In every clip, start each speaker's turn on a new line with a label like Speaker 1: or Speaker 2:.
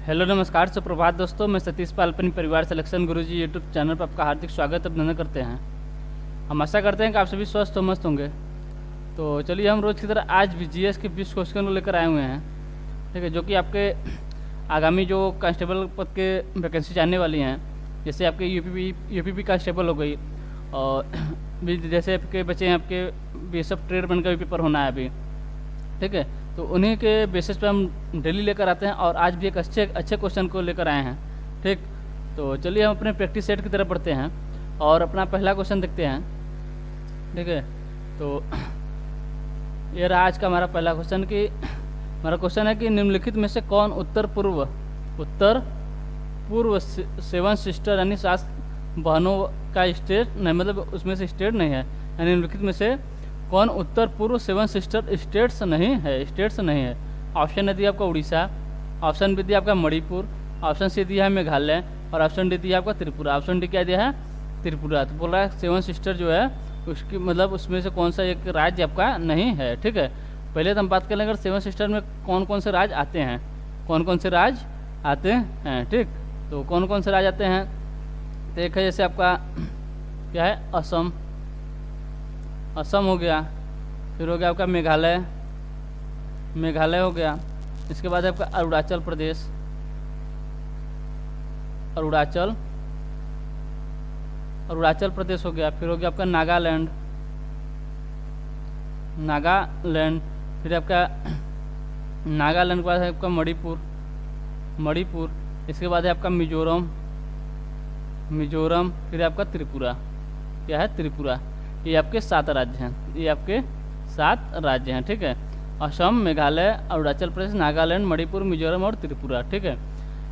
Speaker 1: Hello नमस्कार सुप्रभात दोस्तों, मैं सतीश पाल अपने परिवार सिलेक्शन गुरुजी यूट्यूब चैनल पर आपका हार्दिक स्वागत अभिनंदन करते हैं। हम आशा करते हैं कि आप सभी स्वस्थ और मस्त होंगे। तो चलिए हम रोज़ की तरह आज भी जीएस के 20 क्वेश्चन को लेकर आए हुए हैं, ठीक है, जो कि आपके आगामी जो कांस्टेबल पद के वैकेंसी आने वाली हैं, जैसे आपके यूपीपी कांस्टेबल हो गई, और भी जैसे आपके बच्चे हैं आपके बीएसएफ ट्रेडमैन का भी पेपर होना है अभी, ठीक है। तो उन्हीं के बेसिस पे हम डेली लेकर आते हैं और आज भी एक अच्छे क्वेश्चन को लेकर आए हैं, ठीक। तो चलिए हम अपने प्रैक्टिस सेट की तरफ बढ़ते हैं और अपना पहला क्वेश्चन देखते हैं, ठीक है। तो ये रहा आज का हमारा पहला क्वेश्चन कि हमारा क्वेश्चन है कि निम्नलिखित में से कौन उत्तर पूर्व 7 सिस्टर यानी 7 बहनों का स्टेट नहीं, मतलब उसमें से स्टेट नहीं है, यानी निम्नलिखित में से कौन उत्तर पूर्व 7 सिस्टर स्टेट्स नहीं है। ऑप्शन दिया आपका उड़ीसा, ऑप्शन बी दिया आपका मणिपुर, ऑप्शन सी दिया है मेघालय और ऑप्शन डी दिया आपका त्रिपुरा। ऑप्शन डी क्या दिया है? त्रिपुरा। तो बोल रहा है 7 सिस्टर जो है उसकी मतलब उसमें से कौन सा एक राज्य आपका नहीं है, ठीक है। पहले तो हम बात कर लेंगे 7 सिस्टर में कौन कौन से राज्य आते हैं, ठीक। तो कौन कौन से राज्य आते हैं, तो एक है जैसे आपका क्या है असम हो गया, फिर हो गया आपका मेघालय हो गया, इसके बाद आपका अरुणाचल प्रदेश, अरुणाचल प्रदेश हो गया, फिर हो गया आपका नागालैंड, फिर आपका नागालैंड के बाद है आपका मणिपुर, इसके बाद है आपका मिजोरम, फिर आपका त्रिपुरा। क्या है? त्रिपुरा। ये आपके 7 राज्य हैं, ठीक है। असम, मेघालय, अरुणाचल प्रदेश, नागालैंड, मणिपुर, मिजोरम और त्रिपुरा, ठीक है।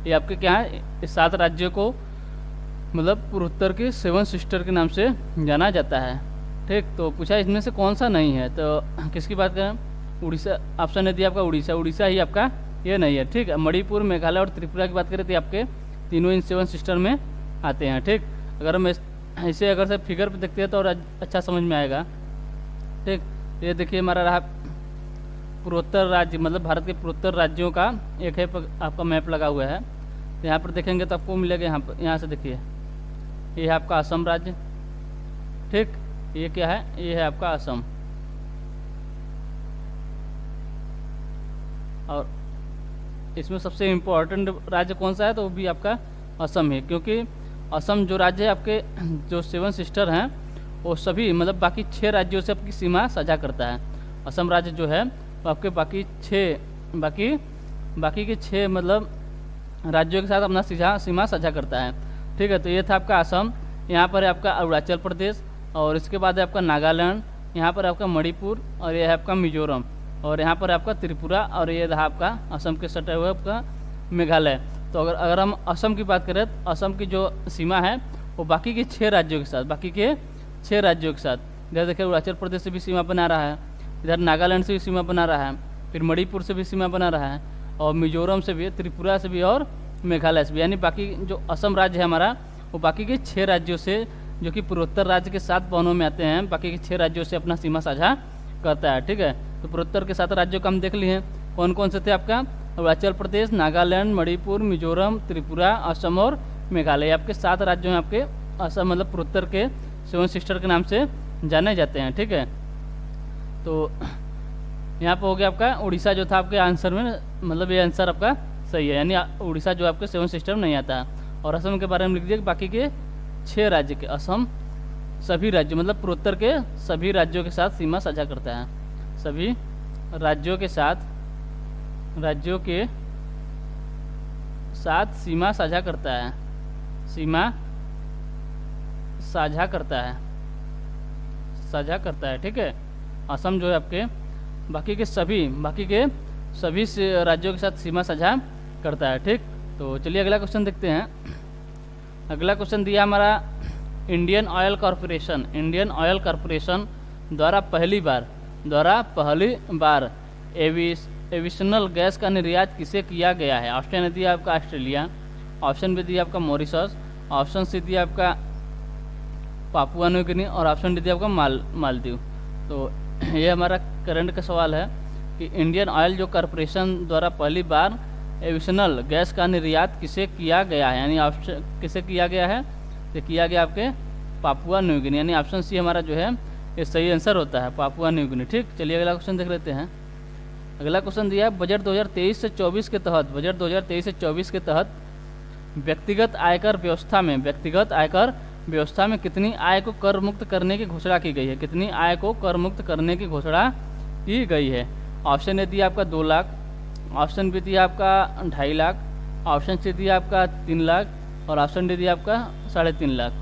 Speaker 1: ये आपके क्या है? इस 7 राज्यों को मतलब पूर्वोत्तर की 7 सिस्टर के नाम से जाना जाता है, ठीक। तो पूछा इसमें से कौन सा नहीं है, तो किसकी बात करें? उड़ीसा। ऑप्शन दिया आपका उड़ीसा ही आपका ये नहीं है, ठीक है। मणिपुर, मेघालय और त्रिपुरा की बात करें तो आपके तीनों इन 7 सिस्टर में आते हैं, ठीक। अगर हम ऐसे अगर से फिगर पे देखते हैं तो और अच्छा समझ में आएगा, ठीक। ये देखिए हमारा रहा पूर्वोत्तर राज्य, मतलब भारत के पूर्वोत्तर राज्यों का एक है आपका मैप लगा हुआ है। तो यहाँ पर देखेंगे तो आपको मिलेगा यहाँ से देखिए, ये है आपका असम राज्य, ठीक। ये क्या है? ये है आपका असम, और इसमें सबसे इम्पोर्टेंट राज्य कौन सा है तो वो भी आपका असम है, क्योंकि असम जो राज्य है आपके जो 7 सिस्टर हैं वो सभी मतलब बाकी 6 राज्यों से आपकी सीमा साझा करता है। असम राज्य जो है वो आपके बाकी के 6 मतलब राज्यों के साथ अपना सीमा साझा करता है, ठीक है। तो ये था आपका असम, यहाँ पर है आपका अरुणाचल प्रदेश, और इसके बाद है आपका नागालैंड, यहाँ पर आपका मणिपुर, और ये है आपका मिजोरम, और यहाँ पर आपका त्रिपुरा, और ये रहा आपका असम के सटे हुए आपका मेघालय। तो अगर हम असम की बात करें तो असम की जो सीमा है वो बाकी के 6 राज्यों के साथ इधर देखिए अरुणाचल प्रदेश से भी सीमा बना रहा है, इधर नागालैंड से भी सीमा बना रहा है, फिर मणिपुर से भी सीमा बना रहा है, और मिजोरम से भी, त्रिपुरा से भी और मेघालय से भी। यानी बाकी जो असम राज्य है हमारा वो बाकी के 6 राज्यों से, जो कि पूर्वोत्तर राज्य के 7 बहनों में आते हैं, बाकी के 6 राज्यों से अपना सीमा साझा करता है, ठीक है। तो पूर्वोत्तर के 7 राज्यों का हम देख लिए हैं, कौन कौन से थे आपका अरुणाचल प्रदेश, नागालैंड, मणिपुर, मिजोरम, त्रिपुरा, असम और मेघालय। आपके 7 राज्यों में आपके असम मतलब पूर्वोत्तर के 7 सिस्टर के नाम से जाने जाते हैं, ठीक है। तो यहाँ पर हो गया आपका उड़ीसा जो था आपके आंसर में, मतलब ये आंसर आपका सही है, यानी उड़ीसा जो आपके 7 सिस्टर में नहीं आता। और असम के बारे में लिख दिया कि बाकी के 6 राज्य के असम सभी राज्यों मतलब पूर्वोत्तर के सभी राज्यों के साथ सीमा साझा करता है, सभी राज्यों के साथ सीमा साझा करता है, ठीक है। असम जो है आपके बाकी के सभी राज्यों के साथ सीमा साझा करता है, ठीक। तो चलिए अगला क्वेश्चन देखते हैं। अगला क्वेश्चन दिया हमारा इंडियन ऑयल कॉरपोरेशन द्वारा पहली बार एविशनल गैस का निर्यात किसे किया गया है। ऑप्शन दिया आपका ऑस्ट्रेलिया, ऑप्शन बी दिया आपका मॉरिशस, ऑप्शन सी दिया आपका पापुआ न्यू गिनी, और ऑप्शन डी दिया आपका मालदीव। तो ये हमारा करंट का सवाल है कि इंडियन ऑयल जो कॉरपोरेशन द्वारा पहली बार एविशनल गैस का निर्यात किसे किया गया है, यानी ऑप्शन किसे किया गया है, तो किया गया आपके पापुआ न्यू गिनी, यानी ऑप्शन सी हमारा जो है ये सही आंसर होता है, पापुआ न्यू गिनी। ठीक, चलिए अगला क्वेश्चन देख लेते हैं। अगला क्वेश्चन दिया है बजट 2023 से 24 के तहत, बजट 2023 से 24 के तहत व्यक्तिगत आयकर व्यवस्था में कितनी आय को कर मुक्त करने की घोषणा की गई है, कितनी आय को कर मुक्त करने की घोषणा की गई है। ऑप्शन ए दिया आपका 2 लाख, ऑप्शन बी दिया आपका 2.5 लाख, ऑप्शन सी दिया आपका 3 लाख और ऑप्शन डी दिया आपका 3.5 लाख।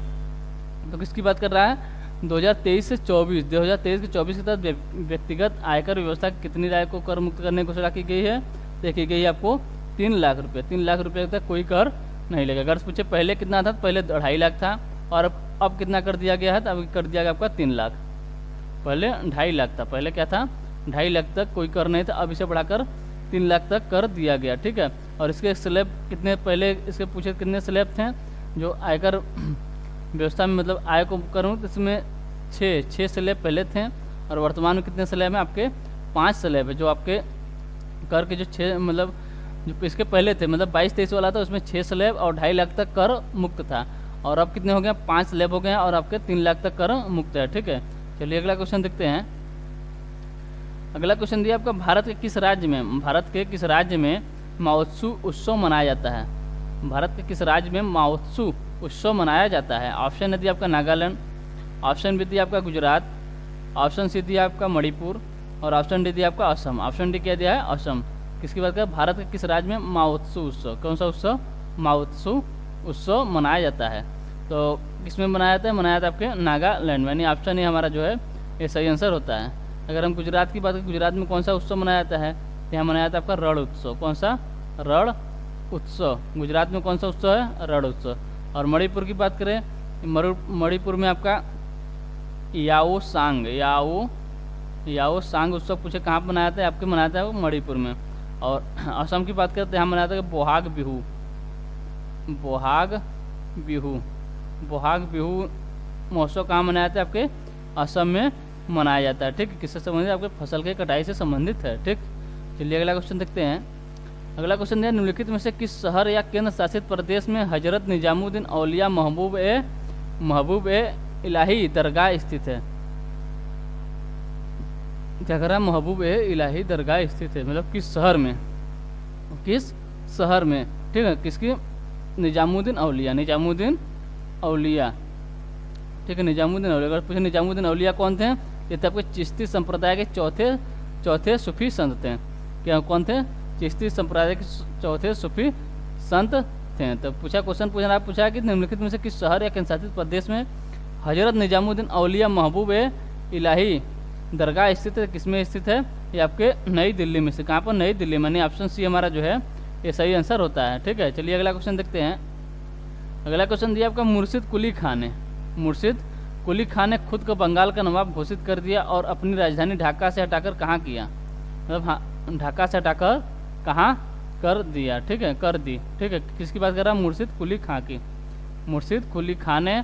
Speaker 1: तो किसकी बात कर रहा है, 2023 से 24, 2023 के 24 के तहत व्यक्तिगत आयकर व्यवस्था की कितनी आय को कर मुक्त करने की घोषणा की गई है, देखी गई है आपको 3 लाख रुपये। 3 लाख रुपये तक कोई कर नहीं लगेगा। अगर पूछे पहले कितना था, पहले 2.5 लाख था और अब कितना कर दिया गया है, तो अब कर दिया गया आपका 3 लाख। पहले 2.5 लाख था, पहले क्या था 2.5 लाख तक कोई कर नहीं था, अब इसे बढ़ाकर 3 लाख तक कर दिया गया। ठीक है, और इसके स्लैब कितने, पहले इसके पूछे कितने स्लैब थे जो आयकर व्यवस्था में मतलब आय को करूँ, तो इसमें 6 स्लैब पहले थे और वर्तमान में कितने स्लैब हैं आपके 5 स्लैब है। जो आपके कर के जो 6 मतलब जो इसके पहले थे मतलब 22-23 वाला था उसमें 6 स्लैब और 2.5 लाख तक कर मुक्त था, और अब कितने हो गए 5 स्लैब हो गए हैं और आपके 3 लाख तक कर मुक्त है। ठीक है, चलिए अगला क्वेश्चन देखते हैं। अगला क्वेश्चन दिया आपका भारत के किस राज्य में महोत्सव उत्सव मनाया जाता है, भारत के किस राज्य में महोत्सव उत्सव मनाया जाता है। ऑप्शन दिया आपका नागालैंड, ऑप्शन बी दिया आपका गुजरात, ऑप्शन सी दिया आपका मणिपुर और ऑप्शन डी दिया आपका असम। ऑप्शन डी क्या दिया है, असम। किसकी बात करें, भारत के किस राज्य में महोत्सव उत्सव, कौन सा उत्सव, महोत्सव उत्सव मनाया जाता है। तो किसमें मनाया जाता है, मनाया जाता है आपके नागालैंड में, यानी ऑप्शन ए हमारा जो है ये सही आंसर होता है। अगर हम गुजरात की बात करें, गुजरात में कौन सा उत्सव मनाया जाता है, यहाँ मनाया जाता है आपका रण उत्सव। कौन सा, रण उत्सव। गुजरात में कौन सा उत्सव है, रण उत्सव। और मणिपुर की बात करें, मणिपुर में आपका याओ सांग उत्सव पूछे कहाँ पर मनाया जाता है, आपके मनाया जाता है वो मणिपुर में। और असम की बात करते हैं, यहाँ मनाया जाता है बोहाग बिहू महोत्सव कहाँ मनाया जाता है, आपके असम में मनाया जाता है। ठीक, किससे संबंधित, आपके फसल के कटाई से संबंधित है। ठीक, चलिए अगला क्वेश्चन देखते हैं। अगला क्वेश्चन है निम्नलिखित में से किस शहर या केंद्र शासित प्रदेश में हजरत निजामुद्दीन औलिया महबूब ए इलाही दरगाह स्थित है। क्या कर रहा है, महबूब ए इलाही दरगाह स्थित है, मतलब किस शहर में, ठीक है, किसकी, निजामुद्दीन औलिया। ठीक है, निजामुद्दीन औलिया। अगर पूछे निजामुद्दीन औलिया कौन थे, ये थे आपके चिश्ती संप्रदाय के चौथे सूफी संत थे। क्या कौन थे, चिश्ती संप्रदाय के चौथे सूफी संत थे। तो क्वेश्चन पूछा कि निम्नलिखित में से किस शहर या केंद्रशासित प्रदेश में हजरत निजामुद्दीन औलिया महबूब ए इलाही दरगाह स्थित है, किसमें स्थित है, ये आपके नई दिल्ली में से। कहाँ पर, नई दिल्ली में, ऑप्शन सी हमारा जो है ये सही आंसर होता है। ठीक है, चलिए अगला क्वेश्चन देखते हैं। अगला क्वेश्चन दिया आपका मुर्शिद कुली खान ने खुद को बंगाल का नवाब घोषित कर दिया और अपनी राजधानी ढाका से हटाकर कहाँ किया, मतलब हाँ ढाका से हटाकर कहाँ कर दिया। ठीक है, कर दी। ठीक है, किसकी बात कर रहा है, मुर्शिद कुली खां की। मुर्शिद कुली खां ने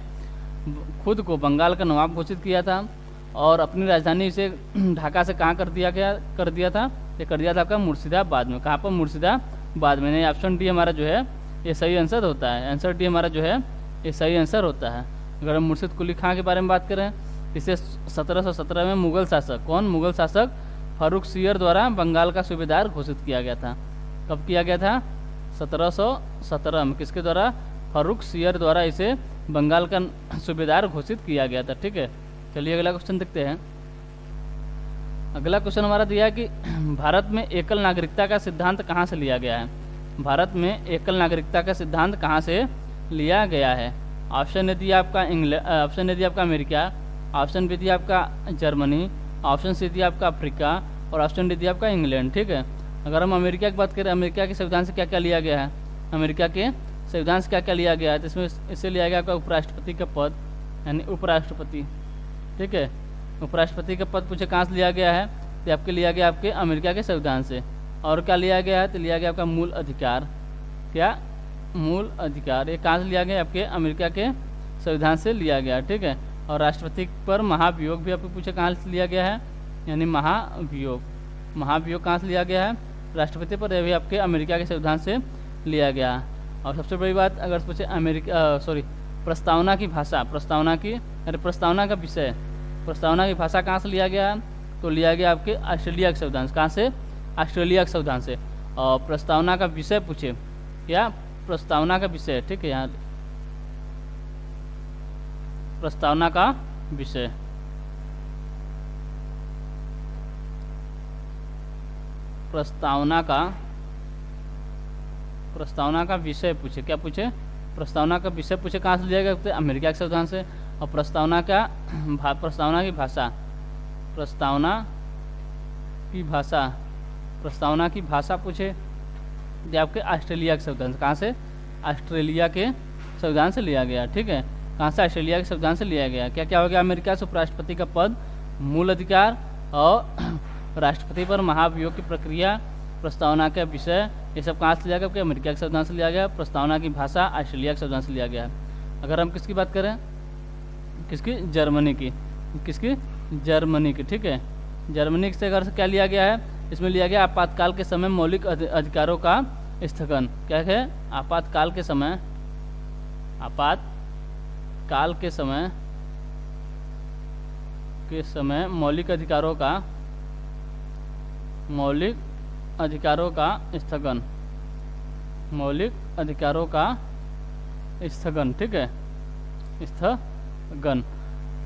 Speaker 1: खुद को बंगाल का नवाब घोषित किया था और अपनी राजधानी से ढाका से कहाँ कर दिया था, ये कर दिया था आपका मुर्शिदाबाद में। कहाँ पर, मुर्शिदाबाद में। ऑप्शन डी हमारा जो है ये सही आंसर होता है। आंसर डी हमारा जो है ये सही आंसर होता है। अगर हम मुर्शिद कुली खां के बारे में बात करें, इसे 1717 में मुगल शासक फारूक सियर द्वारा बंगाल का सूबेदार घोषित किया गया था। कब किया गया था, 1717 में। किसके द्वारा, फारूक सियर द्वारा इसे बंगाल का सूबेदार घोषित किया गया था। ठीक है, चलिए अगला क्वेश्चन देखते हैं। अगला क्वेश्चन हमारा दिया है कि भारत में एकल नागरिकता का सिद्धांत कहाँ से लिया गया है। भारत में एकल नागरिकता का सिद्धांत कहाँ से लिया गया है। ऑप्शन ए दिया आपका ऑप्शन ए दिया आपका अमेरिका, ऑप्शन बी दिया आपका जर्मनी, ऑप्शन सी दिया आपका अफ्रीका और ऑप्शन डी दिया आपका इंग्लैंड। ठीक है, अगर हम अमेरिका की बात करें, अमेरिका के संविधान से क्या क्या लिया गया है, अमेरिका के संविधान से क्या क्या लिया गया है, तो इसमें इससे लिया गया आपका उपराष्ट्रपति का पद, यानी उपराष्ट्रपति। ठीक है, उपराष्ट्रपति का पद पूछे कहाँ से लिया गया है, तो आपके लिया गया आपके अमेरिका के संविधान से। और क्या लिया गया है, तो लिया गया आपका मूल अधिकार। क्या, मूल अधिकार, ये कहाँ से लिया गया, आपके अमेरिका के संविधान से लिया गया। ठीक है, और राष्ट्रपति पर महाभियोग भी आपको पूछे कहाँ से लिया गया है, यानी महाभियोग कहाँ से लिया गया है, राष्ट्रपति पद यह भी आपके अमेरिका के संविधान से लिया गया। और सबसे बड़ी बात अगर पूछे प्रस्तावना की भाषा, प्रस्तावना का विषय, प्रस्तावना की भाषा कहाँ से लिया गया, तो लिया गया आपके ऑस्ट्रेलिया के संविधान से। कहाँ से? ऑस्ट्रेलिया के संविधान से। और प्रस्तावना का विषय पूछे, क्या प्रस्तावना का विषय, ठीक है, यहाँ प्रस्तावना का विषय, प्रस्तावना का विषय पूछे, क्या पूछे? प्रस्तावना का विषय पूछे, कहाँ से लिया गया, तो अमेरिका के संविधान से। और प्रस्तावना की भाषा, प्रस्तावना की भाषा पूछे, ये आपके ऑस्ट्रेलिया के संविधान से। कहाँ से? ऑस्ट्रेलिया के संविधान से लिया गया, ठीक है। कहाँ से? ऑस्ट्रेलिया के संविधान से लिया गया। क्या क्या हो गया? अमेरिका से उपराष्ट्रपति का पद, मूल अधिकार और राष्ट्रपति पर महाभियोग की प्रक्रिया, प्रस्तावना का विषय, ये सब कहाँ से लिया गया? अमेरिका के संविधान से लिया गया। प्रस्तावना की भाषा ऑस्ट्रेलिया के संविधान से लिया गया। अगर हम किसकी बात करें, किसकी? जर्मनी की। किसकी? जर्मनी की, ठीक है। जर्मनी से अगर क्या लिया गया है, इसमें लिया गया आपातकाल के समय मौलिक अधिकारों का स्थगन। क्या है? आपातकाल के समय, मौलिक अधिकारों का स्थगन, ठीक है, स्थगन।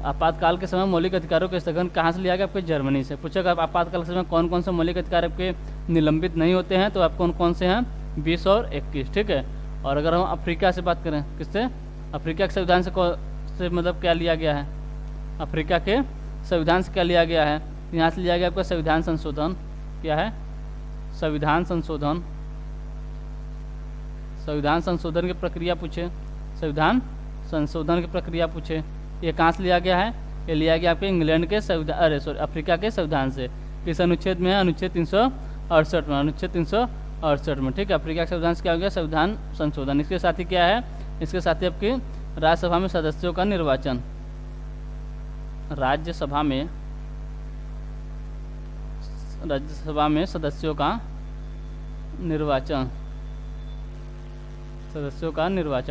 Speaker 1: आपातकाल के समय मौलिक अधिकारों के स्थगन कहाँ से लिया गया? आपके जर्मनी से। पूछेगा आपातकाल के समय कौन कौन से मौलिक अधिकार आपके निलंबित नहीं होते हैं, तो आप कौन कौन से हैं? 20 और 21, ठीक है। और अगर हम अफ्रीका से बात करें, किससे? अफ्रीका के संविधान से मतलब क्या लिया गया है? अफ्रीका के संविधान से क्या लिया गया है? यहाँ से लिया गया आपका संविधान संशोधन। क्या है? संविधान संशोधन की प्रक्रिया पूछे, संविधान संशोधन की प्रक्रिया पूछे, ये कहाँ से लिया गया है? ये लिया गया आपके इंग्लैंड के अफ्रीका के संविधान से। किस अनुच्छेद में है? अनुच्छेद 368 में, अनुच्छेद 368 में, ठीक है। अफ्रीका के संविधान से क्या हो गया? संविधान संशोधन। इसके साथ ही क्या है? इसके साथ ही आपकी राज्यसभा में सदस्यों का निर्वाचन, राज्यसभा में सदस्यों का निर्वाचन,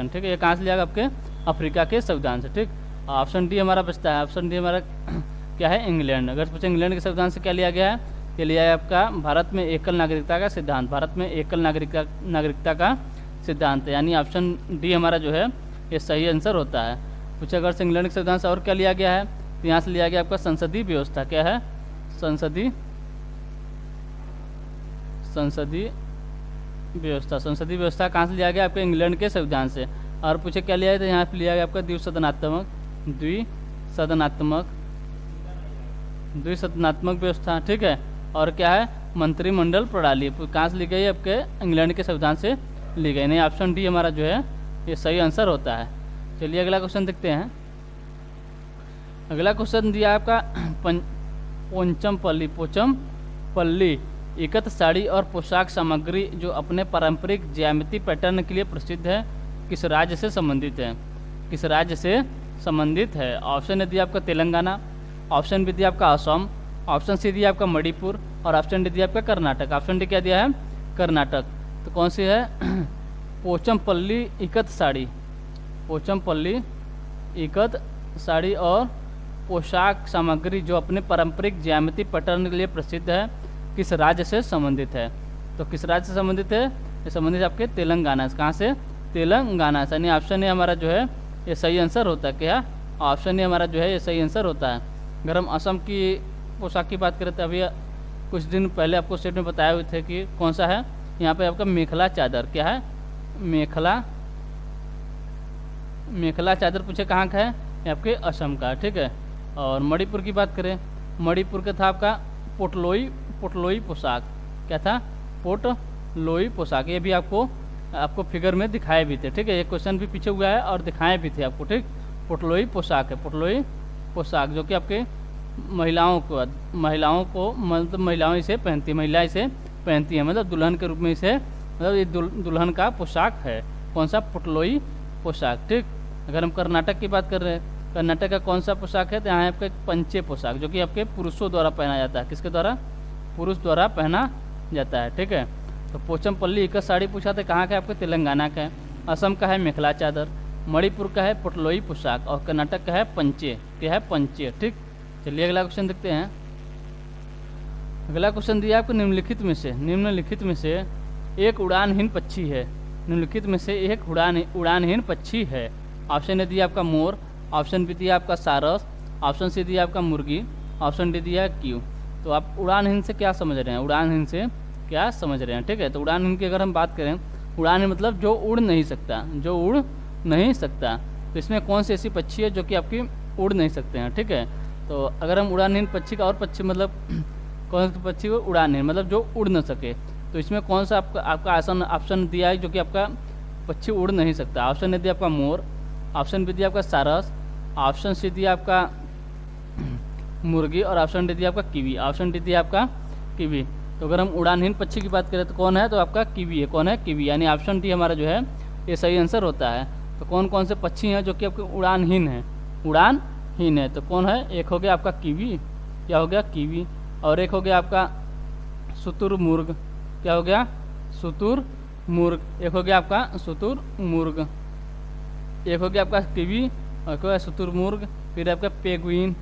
Speaker 1: ठीक है। ये कहाँ से लिया गया? आपके अफ्रीका के संविधान से, ठीक। ऑप्शन डी हमारा बचता है। ऑप्शन डी हमारा क्या है? इंग्लैंड। अगर पूछे इंग्लैंड के संविधान से क्या लिया गया है, ये लिया है आपका भारत में एकल नागरिकता का सिद्धांत, भारत में एकल नागरिकता का सिद्धांत, यानी ऑप्शन डी हमारा जो है ये सही आंसर होता है। पूछे अगर से इंग्लैंड के संविधान से और क्या लिया गया है, तो यहाँ से लिया गया आपका संसदीय व्यवस्था। क्या है? संसदीय व्यवस्था कहाँ से लिया गया? आपके इंग्लैंड के संविधान से। और पूछे क्या लिया है, तो यहाँ पे लिया गया आपका द्विसदनात्मक व्यवस्था, ठीक है। और क्या है? मंत्रिमंडल प्रणाली कहाँ से ली गई? आपके इंग्लैंड के संविधान से ली गई। नहीं, ऑप्शन डी हमारा जो है ये सही आंसर होता है। चलिए अगला क्वेश्चन देखते हैं। अगला क्वेश्चन दिया आपका पोचमपल्ली इकत साड़ी और पोशाक सामग्री जो अपने पारंपरिक ज्यामिति पैटर्न के लिए प्रसिद्ध है, किस राज्य से संबंधित है? किस राज्य से संबंधित है? ऑप्शन ए दिया आपका तेलंगाना, ऑप्शन बी दिया आपका असम, ऑप्शन सी दिया आपका मणिपुर और ऑप्शन डी दिया आपका कर्नाटक। ऑप्शन डी क्या दिया है? कर्नाटक। तो कौन सी है? पोचमपल्ली इकत साड़ी, पोचमपल्ली इकत साड़ी और पोशाक सामग्री जो अपने पारंपरिक ज्यामिति पैटर्न के लिए प्रसिद्ध है, किस राज्य से संबंधित है? तो किस राज्य से संबंधित है? ये संबंधित आपके तेलंगाना से। कहाँ से? तेलंगाना से। यानी ऑप्शन ए हमारा जो है ये सही आंसर होता है। क्या? ऑप्शन ए हमारा जो है ये सही आंसर होता है। अगर हम असम की पोशाक की बात करें तो अभी कुछ दिन पहले आपको स्टेट में बताए हुए थे कि कौन सा है, यहाँ पे आपका मेखला चादर। क्या है? मेखला चादर पूछे कहाँ का है? ये आपके असम का, ठीक है। और मणिपुर की बात करें, मणिपुर का था आपका पोटलोई पोशाक। क्या था? पोटलोई पोशाक। ये भी आपको फिगर में दिखाए भी थे, ठीक है। ये क्वेश्चन भी पीछे हुआ है और दिखाए भी थे आपको, ठीक। पोटलोई पोशाक है, पोटलोई पोशाक जो कि आपके महिलाओं को मतलब महिलाएं इसे पहनती हैं, मतलब दुल्हन के रूप में इसे, मतलब ये दुल्हन का पोशाक है। कौन सा? पोटलोई पोशाक, ठीक। अगर हम कर्नाटक की बात कर रहे हैं, कर्नाटक का कौन सा पोशाक है, तो यहाँ आपका पंचे पोशाक जो कि आपके पुरुषों द्वारा पहना जाता है। किसके द्वारा? पुरुष द्वारा पहना जाता है। ठीक है, तो पोचमपल्ली इक्का साड़ी पूछा था कहाँ का है, आपके तेलंगाना का है। असम का है मेखला चादर, मणिपुर का है पटलोई पोशाक, और कर्नाटक का है पंचे। क्या है? पंचे। ठीक, चलिए अगला क्वेश्चन देखते हैं। अगला क्वेश्चन दिया आपको निम्नलिखित में से एक उड़ानहीन पक्षी है। निम्नलिखित में से एक उड़ानहीन पक्षी है। ऑप्शन ए दिया आपका मोर, ऑप्शन बी दिया आपका सारस, ऑप्शन सी दिया आपका मुर्गी, ऑप्शन डी दिया क्यू। तो आप उड़ानहीन से क्या समझ रहे हैं? उड़ानहीन से क्या समझ रहे हैं? ठीक है, तो उड़ानहीन की अगर हम बात करें, उड़ान मतलब जो उड़ नहीं सकता, जो उड़ नहीं सकता। तो इसमें कौन सी ऐसी पक्षी है जो कि आपकी उड़ नहीं सकते हैं? ठीक है, तो अगर हम उड़ानहीन पक्षी का और पक्षी मतलब कौन सी पक्षी को उड़ानहीन मतलब जो उड़ न सके, तो इसमें कौन सा आपका ऑप्शन दिया है जो कि आपका पक्षी उड़ नहीं सकता? ऑप्शन ए दिया आपका मोर, ऑप्शन बी दिया आपका सारस, ऑप्शन सी दिया आपका मुर्गी, और ऑप्शन डी दिया आपका कीवी। ऑप्शन डी दिया आपका कीवी। तो अगर हम उड़ानहीन पक्षी की बात करें तो कौन है? तो आपका कीवी है। कौन है? कीवी, यानी ऑप्शन डी हमारा जो है ये सही आंसर होता है। तो कौन कौन से पक्षी हैं जो कि आपके उड़ानहीन है? उड़ानहीन है तो कौन है? एक हो गया आपका कीवी, क्या हो गया? कीवी। और एक हो गया आपका शुतुरमुर्ग, क्या हो गया? शुतुरमुर्ग। एक हो गया आपका शुतुरमुर्ग, एक हो गया आपका कीवी, और एक हो गया शुतुरमुर्ग। फिर आपका पेंगुइन,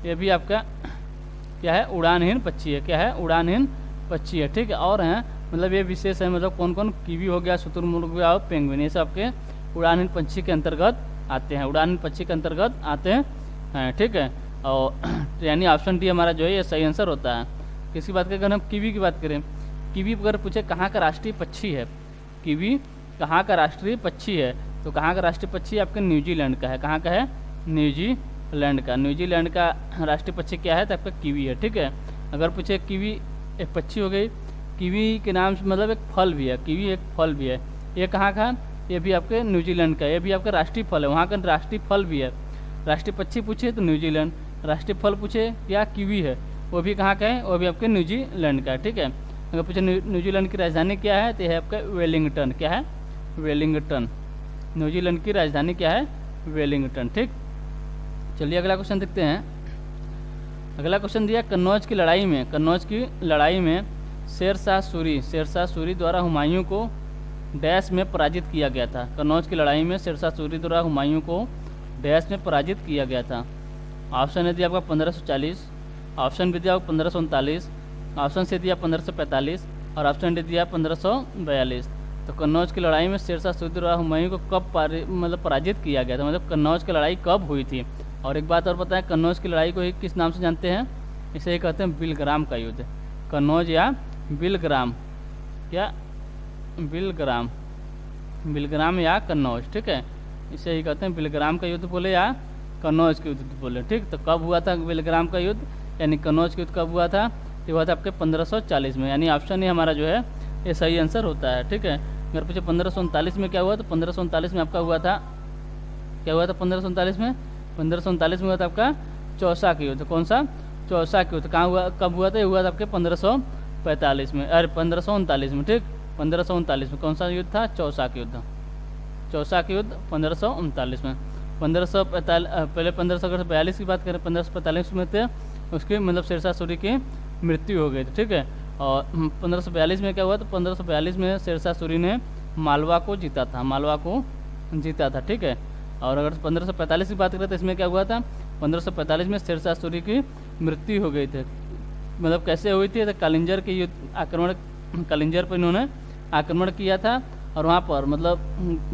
Speaker 1: ये भी आपका क्या है? उड़ानहीन पक्षी है। क्या है? उड़ानहीन पक्षी है। ठीक है, और हैं मतलब ये विशेष है, मतलब कौन कौन? कीवी हो गया, शुतुरमुर्ग हो गया और पेंगुइन, ये सब आपके उड़ानहीन पक्षी के अंतर्गत आते हैं, उड़ानहीन पक्षी के अंतर्गत आते हैं। ठीक है, और यानी ऑप्शन डी हमारा जो है ये सही आंसर होता है। किसकी बात करें? अगर हम कीवी की बात करें, कीवी अगर पूछे कहाँ का राष्ट्रीय पक्षी है, कीवी कहाँ का राष्ट्रीय पक्षी है, तो कहाँ का राष्ट्रीय पक्षी आपके न्यूजीलैंड का है। कहाँ का है? न्यूजीलैंड का। न्यूजीलैंड का राष्ट्रीय पक्षी क्या है? तो आपका कीवी है। ठीक है, अगर पूछे कीवी एक पक्षी हो गई, कीवी के नाम से मतलब एक फल भी है, कीवी एक फल भी है। ये कहाँ का? ये भी आपके न्यूजीलैंड का, ये भी आपका राष्ट्रीय फल है, वहाँ का राष्ट्रीय फल भी है। राष्ट्रीय पक्षी पूछे तो न्यूजीलैंड, राष्ट्रीय फल पूछे क्या? कीवी है, वो भी कहाँ का है? वो भी आपके न्यूजीलैंड का है। ठीक है, अगर पूछे न्यूजीलैंड की राजधानी क्या है, तो यह है आपका वेलिंगटन। क्या है? वेलिंगटन। न्यूजीलैंड की राजधानी क्या है? वेलिंगटन। ठीक, चलिए अगला क्वेश्चन देखते हैं। अगला क्वेश्चन दिया कन्नौज की लड़ाई में शेरशाह सूरी द्वारा हुमायूं को डैश में पराजित किया गया था। कन्नौज की लड़ाई में शेरशाह सूरी द्वारा हुमायूं को डैश में पराजित किया गया था। ऑप्शन ए दिया आपका 1540, ऑप्शन बी दिया 1539, ऑप्शन सी दिया 1545, और ऑप्शन डी दिया 1542। तो कन्नौज की लड़ाई में शेरशाह सूरी द्वारा हुमायूं को कब पराजित किया गया था, मतलब कन्नौज की लड़ाई कब हुई थी? और एक बात और पता है, कन्नौज की लड़ाई को ही किस नाम से जानते हैं? इसे ही कहते हैं बिलग्राम का युद्ध। कन्नौज या बिलग्राम, क्या? बिलग्राम या कन्नौज। ठीक है, इसे ही कहते हैं बिलग्राम का युद्ध बोले या कन्नौज के युद्ध बोले। ठीक, तो कब हुआ था बिलग्राम का युद्ध यानी कन्नौज का युद्ध कब हुआ था? तो हुआ था आपके 1540 में, यानी ऑप्शन ही हमारा जो है ये सही आंसर होता है। ठीक है, अगर पूछे 1539 में क्या हुआ, तो 1539 में आपका हुआ था, क्या हुआ था 1539 में? 1539 में हुआ था आपका चौसा का युद्ध। कौन सा? चौसा का युद्ध। कहाँ हुआ, कब हुआ था? ये हुआ था आपके 1545 में, अरे 1539 में। ठीक, 1539 में कौन सा युद्ध था? चौसा का युद्ध। चौसा का युद्ध 1539 में। 1545 पहले 1542 की बात करें, 1545 में थे उसके मतलब शेरशाह सूरी की मृत्यु हो गई थी। ठीक है, और 1542 में क्या हुआ? तो 1542 में शेरशाह सूरी ने मालवा को जीता था। ठीक है, और अगर 1545 की बात करें तो इसमें क्या हुआ था? 1545 में शेरशाह सूरी की मृत्यु हो गई थी। मतलब कैसे हुई थी? तो कालिंजर के युद्ध कालिंजर पर इन्होंने आक्रमण किया था, और वहाँ पर मतलब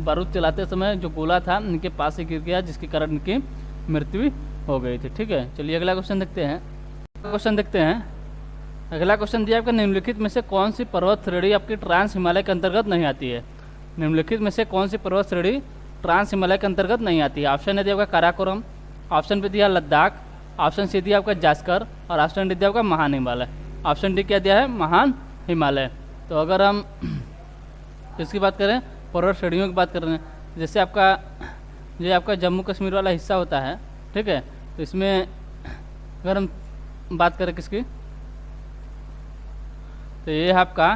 Speaker 1: बारूद चलाते समय जो गोला था इनके पास ही गिर गया, जिसके कारण इनकी मृत्यु हो गई थी। ठीक है, चलिए अगला क्वेश्चन देखते हैं। अगला क्वेश्चन दिया आपका निम्नलिखित में से कौन सी पर्वत श्रेणी आपकी ट्रांस हिमालय के अंतर्गत नहीं आती है? निम्नलिखित में से कौन सी पर्वत श्रेणी ट्रांस हिमालय के अंतर्गत नहीं आती है? ऑप्शन ए दिया आपका काराकोरम, ऑप्शन बी दिया लद्दाख, ऑप्शन सी दिया आपका जास्कर, और ऑप्शन डी दिया आपका महान हिमालय। ऑप्शन डी क्या दिया है? महान हिमालय। तो अगर हम इसकी बात करें, पर्वत श्रेणियों की बात कर रहे हैं, जैसे आपका जम्मू कश्मीर वाला हिस्सा होता है। ठीक है, तो इसमें अगर हम बात करें किसकी, तो ये है आपका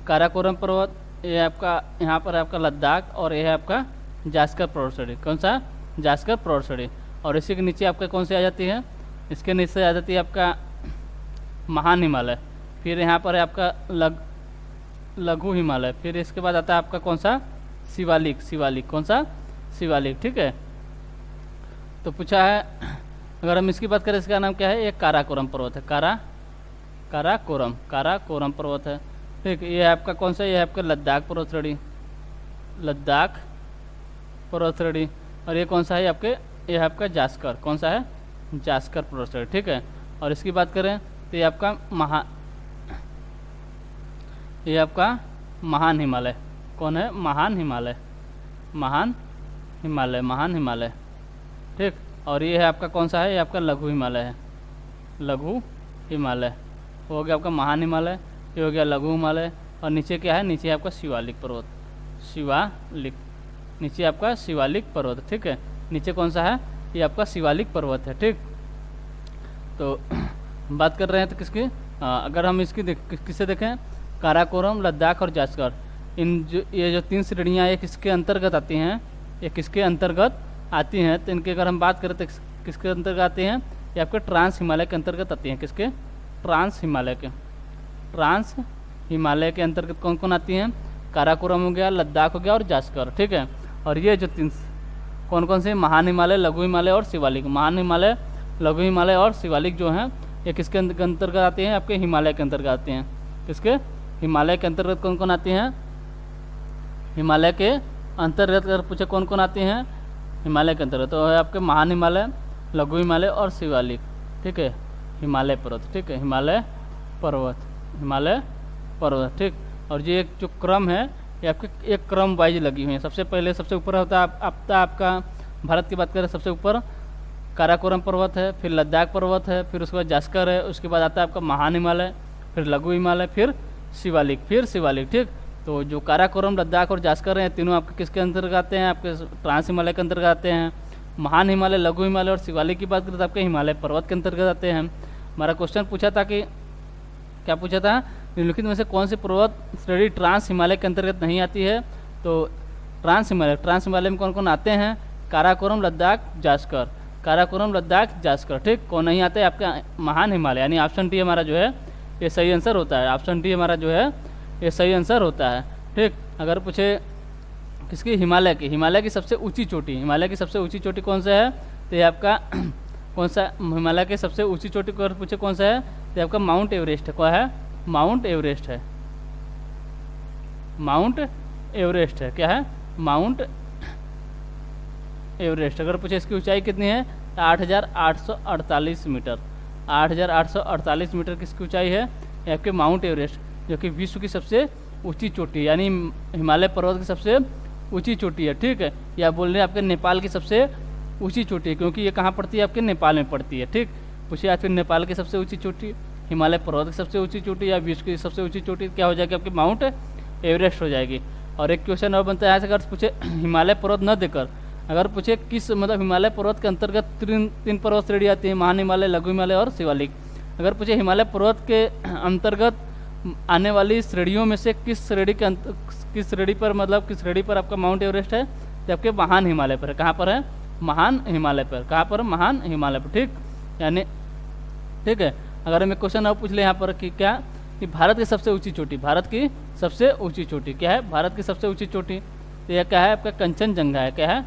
Speaker 1: काराकोरम पर्वत, ये आपका यहाँ पर आपका लद्दाख, और ये है आपका जास्कर पर्वत श्रेणी। कौन सा? जास्कर पर्वत श्रेणी। और इसी के नीचे आपका कौन सी आ जाती है? इसके नीचे आ जाती है आपका महान हिमालय, फिर यहाँ पर है आपका लघु हिमालय, फिर इसके बाद आता है आपका कौन सा, शिवालिक, कौन सा, शिवालिक। ठीक है, तो पूछा है, अगर हम इसकी बात करें इसका नाम क्या है, ये काराकोरम पर्वत है, काराकोरम पर्वत है। ठीक, ये आपका कौन सा, ये है आपका लद्दाख पर्वत श्रेणी, और ये कौन सा है आपके, ये है आपका जास्कर, कौन सा है, जास्कर पर्वत श्रेणी। ठीक है, और इसकी बात करें तो ये आपका महान हिमालय, कौन है, महान हिमालय। ठीक, और ये है आपका कौन सा है, ये आपका लघु हिमालय हो गया आपका महान हिमालय, ये हो गया लघु हिमालय, और नीचे क्या है, नीचे आपका शिवालिक, नीचे आपका शिवालिक पर्वत। ठीक है, नीचे कौन सा है, ये आपका शिवालिक पर्वत है। ठीक, तो बात कर रहे हैं तो किसकी, अगर हम इसकी किससे देखें, काराकोरम, लद्दाख और जास्कर, ये जो 3 श्रेणियाँ ये किसके अंतर्गत आती हैं, तो इनकी अगर हम बात करें तो किसके अंतर्गत आती हैं, ये आपके ट्रांस हिमालय के अंतर्गत आती हैं। किसके, ट्रांस हिमालय के अंतर्गत कौन कौन आती हैं, काराकोरम हो गया, लद्दाख हो गया और जास्कर। ठीक है, और ये जो 3 कौन कौन से, महान हिमालय, लघु हिमालय और शिवालिक, महान हिमालय, लघु हिमालय और शिवालिक जो हैं ये किसके अंतर्गत आते हैं, आपके हिमालय के अंतर्गत आते हैं। किसके, हिमालय के अंतर्गत कौन कौन आती हैं, हिमालय के अंतर्गत अगर पूछे कौन कौन आती हैं, हिमालय के अंतर्गत तो है आपके महान हिमालय, लघु हिमालय और शिवालिक। ठीक है, हिमालय पर्वत। ठीक है, हिमालय पर्वत। ठीक, और ये एक जो क्रम है ये आपके एक क्रम वाइज लगी हुई है। सबसे पहले सबसे ऊपर होता है आपका भारत की बात करें सबसे ऊपर काराकोरम पर्वत है, फिर लद्दाख पर्वत है, फिर उसके बाद जास्कर है, उसके बाद आता है आपका महान हिमालय, फिर लघु हिमालय, फिर शिवालिक। ठीक, तो जो काराकोरम, लद्दाख और जास्कर हैं तीनों आपके किसके अंतर्गत आते हैं, आपके ट्रांस हिमालय के अंतर्गत आते हैं। महान हिमालय, लघु हिमालय और शिवालिक की बात करें तो आपके हिमालय पर्वत के अंतर्गत आते हैं। हमारा क्वेश्चन पूछा था कि क्या पूछा था, निम्नलिखित में से कौन सी पर्वत श्रेणी ट्रांस हिमालय के अंतर्गत नहीं आती है, तो ट्रांस हिमालय में कौन कौन आते हैं, काराकोरम, लद्दाख, जास्कर। ठीक, कौन नहीं आता है आपका महान हिमालय, यानी ऑप्शन डी हमारा जो है ये सही आंसर होता है। ऑप्शन डी हमारा जो है ये सही आंसर होता है। ठीक, अगर पूछे किसकी, हिमालय की सबसे ऊंची चोटी कौन सा है, तो ये आपका कौन सा, हिमालय की सबसे ऊंची चोटी को पूछे कौन सा है, तो आपका माउंट एवरेस्ट है। क्या है, माउंट एवरेस्ट है। क्या है, माउंट एवरेस्ट। अगर पूछे इसकी ऊंचाई कितनी है, 8,848 मीटर। 8,848 मीटर किसकी ऊंचाई है, ये आपके माउंट एवरेस्ट, जो कि विश्व की सबसे ऊंची चोटी, यानी हिमालय पर्वत की सबसे ऊंची चोटी है। ठीक है, या बोल रहे हैं आपके नेपाल की सबसे ऊंची चोटी है, क्योंकि ये कहाँ पड़ती है, आपके नेपाल में पड़ती है। ठीक, पूछिए आज फिर नेपाल की सबसे ऊंची चोटी, हिमालय पर्वत की सबसे ऊंची चोटी या विश्व की सबसे ऊंची चोटी क्या हो जाएगी, आपकी माउंट एवरेस्ट हो जाएगी। और एक क्वेश्चन और बनता है, अगर पूछे हिमालय पर्वत न देकर अगर पूछे किस मतलब हिमालय पर्वत के अंतर्गत 3 पर्वत श्रेणी आती है, महान हिमालय, लघु हिमालय और शिवालिक। अगर पूछे हिमालय पर्वत के अंतर्गत आने वाली श्रेणियों में से किस श्रेणी पर आपका माउंट एवरेस्ट है, तो आपके महान हिमालय पर है। कहाँ पर है, महान हिमालय पर। कहाँ पर, महान हिमालय पर। ठीक, यानी ठीक है, अगर हमें क्वेश्चन और पूछ ले यहाँ पर कि क्या, कि भारत की सबसे ऊंची चोटी, क्या है, भारत की सबसे ऊंची चोटी, तो यह क्या है, आपका कंचनजंगा है। क्या है,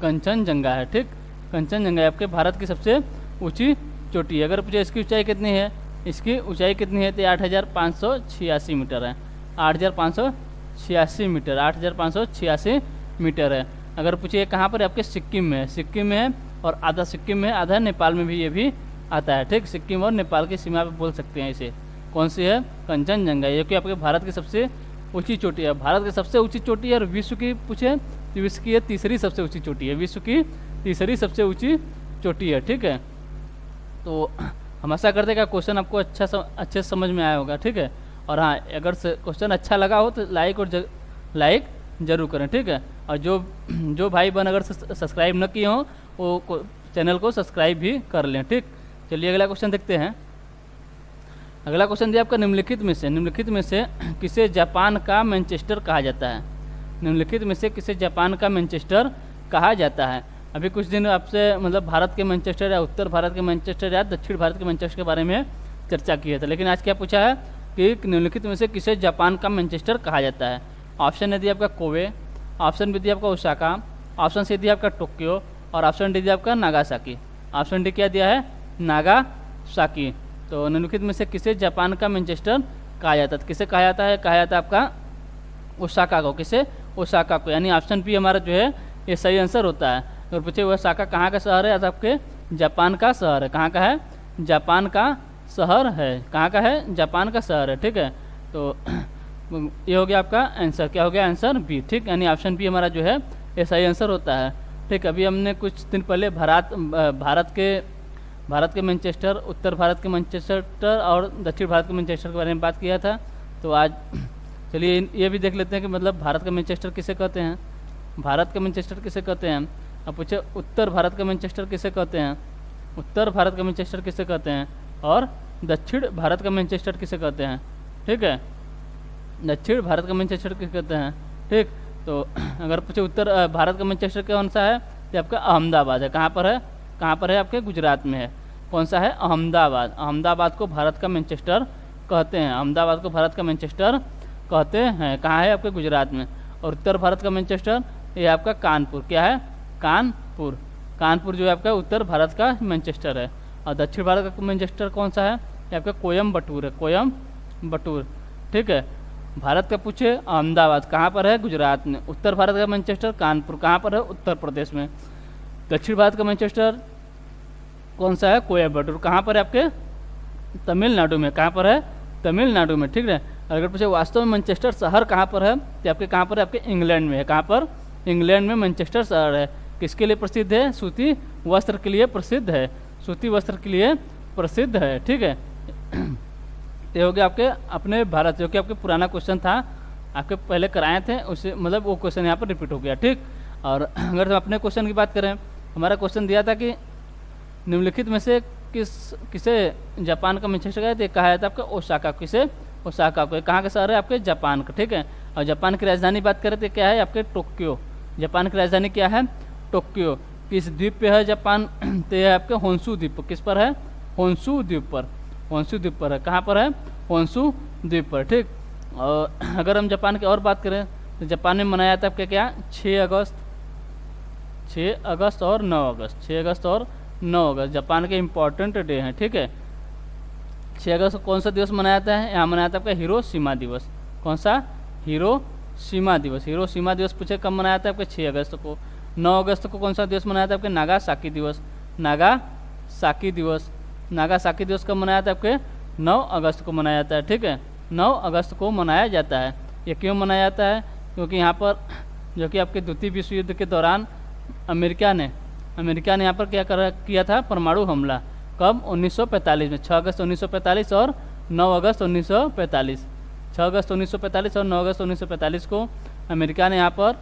Speaker 1: कंचनजंगा है। ठीक, कंचनजंगा आपके भारत की सबसे ऊंची चोटी है। अगर पूछे इसकी ऊंचाई कितनी है, इसकी ऊंचाई कितनी है, तो 8,586 मीटर है। 8,586 मीटर है। अगर पूछिए कहाँ पर, आपके सिक्किम में है, और आधा सिक्किम में, आधा नेपाल में भी ये भी आता है। ठीक, सिक्किम और नेपाल की सीमा पे बोल सकते हैं इसे। कौन सी है, कंचनजंगा, ये कि आपके भारत की सबसे ऊंची चोटी है। भारत की सबसे ऊंची चोटी है, और विश्व की पूछे तो विश्व की ये तीसरी सबसे ऊंची चोटी है। विश्व की तीसरी सबसे ऊंची चोटी है। ठीक है, तो हम आशा करते हैं कि क्वेश्चन आपको अच्छे समझ में आया होगा। ठीक है, और हाँ, अगर क्वेश्चन अच्छा लगा हो तो लाइक जरूर करें। ठीक है, और जो भाई बहन अगर सब्सक्राइब न किए हों वो चैनल को सब्सक्राइब भी कर लें। ठीक, चलिए अगला क्वेश्चन देखते हैं। अगला क्वेश्चन दिया आपका, निम्नलिखित में से किसे जापान का मैनचेस्टर कहा जाता है। निम्नलिखित में से किसे जापान का मैनचेस्टर कहा जाता है। अभी कुछ दिन आपसे मतलब भारत के मैनचेस्टर या उत्तर भारत के मैनचेस्टर या दक्षिण भारत के मैनचेस्टर के बारे में चर्चा किया था। लेकिन आज क्या पूछा है कि निम्नलिखित में से किसे जापान का मैनचेस्टर कहा जाता है। ऑप्शन ए दिया आपका कोवे, ऑप्शन बी दिया आपका ओसाका, ऑप्शन सी दिया आपका टोक्यो और ऑप्शन डी दिया आपका नागासाकी। ऑप्शन डी क्या दिया है, नागासाकी। तो निम्नलिखित में से किसे जापान का मैनचेस्टर कहा जाता है, किसे कहा जाता है, कहा जाता है आपका ओसाका को। किसे, ओसाका को, यानी ऑप्शन बी हमारा जो है ये सही आंसर होता है। अगर पूछे ओसाका कहाँ का शहर है तो आपके जापान का शहर है। कहाँ का है, जापान का शहर है। कहाँ का है, जापान का शहर है। ठीक है, तो ये हो गया आपका आंसर। क्या हो गया, आंसर बी। ठीक, यानी ऑप्शन बी हमारा जो है ये सही आंसर होता है। ठीक, अभी हमने कुछ दिन पहले भारत के मैनचेस्टर, उत्तर भारत के मैनचेस्टर और दक्षिण भारत के मैनचेस्टर के बारे में बात किया था। तो आज चलिए ये भी देख लेते हैं कि मतलब भारत का मैनचेस्टर किसे कहते हैं, भारत का मैनचेस्टर किसे कहते हैं। अब पूछे उत्तर भारत का मैनचेस्टर किसे कहते हैं, उत्तर भारत का मैनचेस्टर किसे कहते हैं और दक्षिण भारत का मैनचेस्टर किसे कहते हैं। ठीक है, दक्षिण भारत का मैनचेस्टर किसे कहते हैं। ठीक, तो अगर पूछे उत्तर भारत का मैनचेस्टर कौन सा है तो आपका अहमदाबाद है। कहाँ पर है, कहाँ पर है, आपके गुजरात में है। कौन सा है, अहमदाबाद। अहमदाबाद को भारत का मैनचेस्टर कहते हैं, अहमदाबाद को भारत का मैनचेस्टर कहते हैं। कहाँ है, आपके गुजरात में। और उत्तर भारत का मैनचेस्टर ये आपका कानपुर। क्या है, कानपुर। कानपुर जो है आपका उत्तर भारत का मैनचेस्टर है। और दक्षिण भारत का मैनचेस्टर कौन सा है, ये आपका कोयम्बटूर है, कोयम्बटूर। ठीक है, भारत का पूछे अहमदाबाद कहाँ पर है, गुजरात में। उत्तर भारत का मैनचेस्टर कानपुर कहाँ पर है, उत्तर प्रदेश में। दक्षिण भारत का मैनचेस्टर कौन सा है, कोयम्बटूर। कहाँ पर है, आपके तमिलनाडु में। कहाँ पर है, तमिलनाडु में। ठीक है, अगर पूछे वास्तव में मैनचेस्टर शहर कहाँ पर है तो आपके कहाँ पर है, आपके इंग्लैंड में है। कहाँ पर, इंग्लैंड में मैनचेस्टर शहर है। किसके लिए प्रसिद्ध है, सूती वस्त्र के लिए प्रसिद्ध है, सूती वस्त्र के लिए प्रसिद्ध है। ठीक है, ये हो गया आपके अपने भारत, जो कि आपके पुराना क्वेश्चन था, आपके पहले कराए थे, उसे मतलब वो क्वेश्चन यहाँ पर रिपीट हो गया। ठीक, और अगर हम अपने क्वेश्चन की बात करें, हमारा क्वेश्चन दिया था कि निम्नलिखित में से किसे जापान का मैनचेस्टर कहा जाता, कहा जाता है आपका ओसाका। किसे, ओसाका को। कहाँ का शहर है, आपके जापान का। ठीक है, और जापान की राजधानी बात करें तो क्या है, आपके टोक्यो। जापान की राजधानी क्या है, टोक्यो। किस द्वीप पे है जापान तो यह आपके होन्शु द्वीप। किस पर है, होन्शु द्वीप पर, होन्शु द्वीप पर है। कहाँ पर है, होन्शु द्वीप पर। ठीक, और अगर हम जापान की और बात करें तो जापान में मनाया जाता है आपका क्या, 6 अगस्त और 9 अगस्त। 6 अगस्त और 9 अगस्त जापान के इम्पोर्टेंट डे हैं। ठीक है, 6 अगस्त को कौन सा दिवस मनाया जाता है, यहाँ मनाया जाता है आपका हिरोशिमा दिवस। कौन सा, हिरोशिमा दिवस। हिरोशिमा दिवस पूछे कब मनाया जाता है, आपके 6 अगस्त को। 9 अगस्त को कौन सा दिवस मनाया जाता है, आपके नागासाकी दिवस। नागासाकी दिवस, नागासाकी दिवस कब मनाया जाता है, आपके 9 अगस्त को मनाया जाता है। ठीक है, 9 अगस्त को मनाया जाता है। ये क्यों मनाया जाता है, क्योंकि यहाँ पर जो कि आपके द्वितीय विश्व युद्ध के दौरान अमेरिका ने यहाँ पर क्या किया था, परमाणु हमला। कब, 1945 में। 6 अगस्त 1945 और 9 अगस्त 1945। 6 अगस्त 1945 और 9 अगस्त 1945 को अमेरिका ने यहाँ पर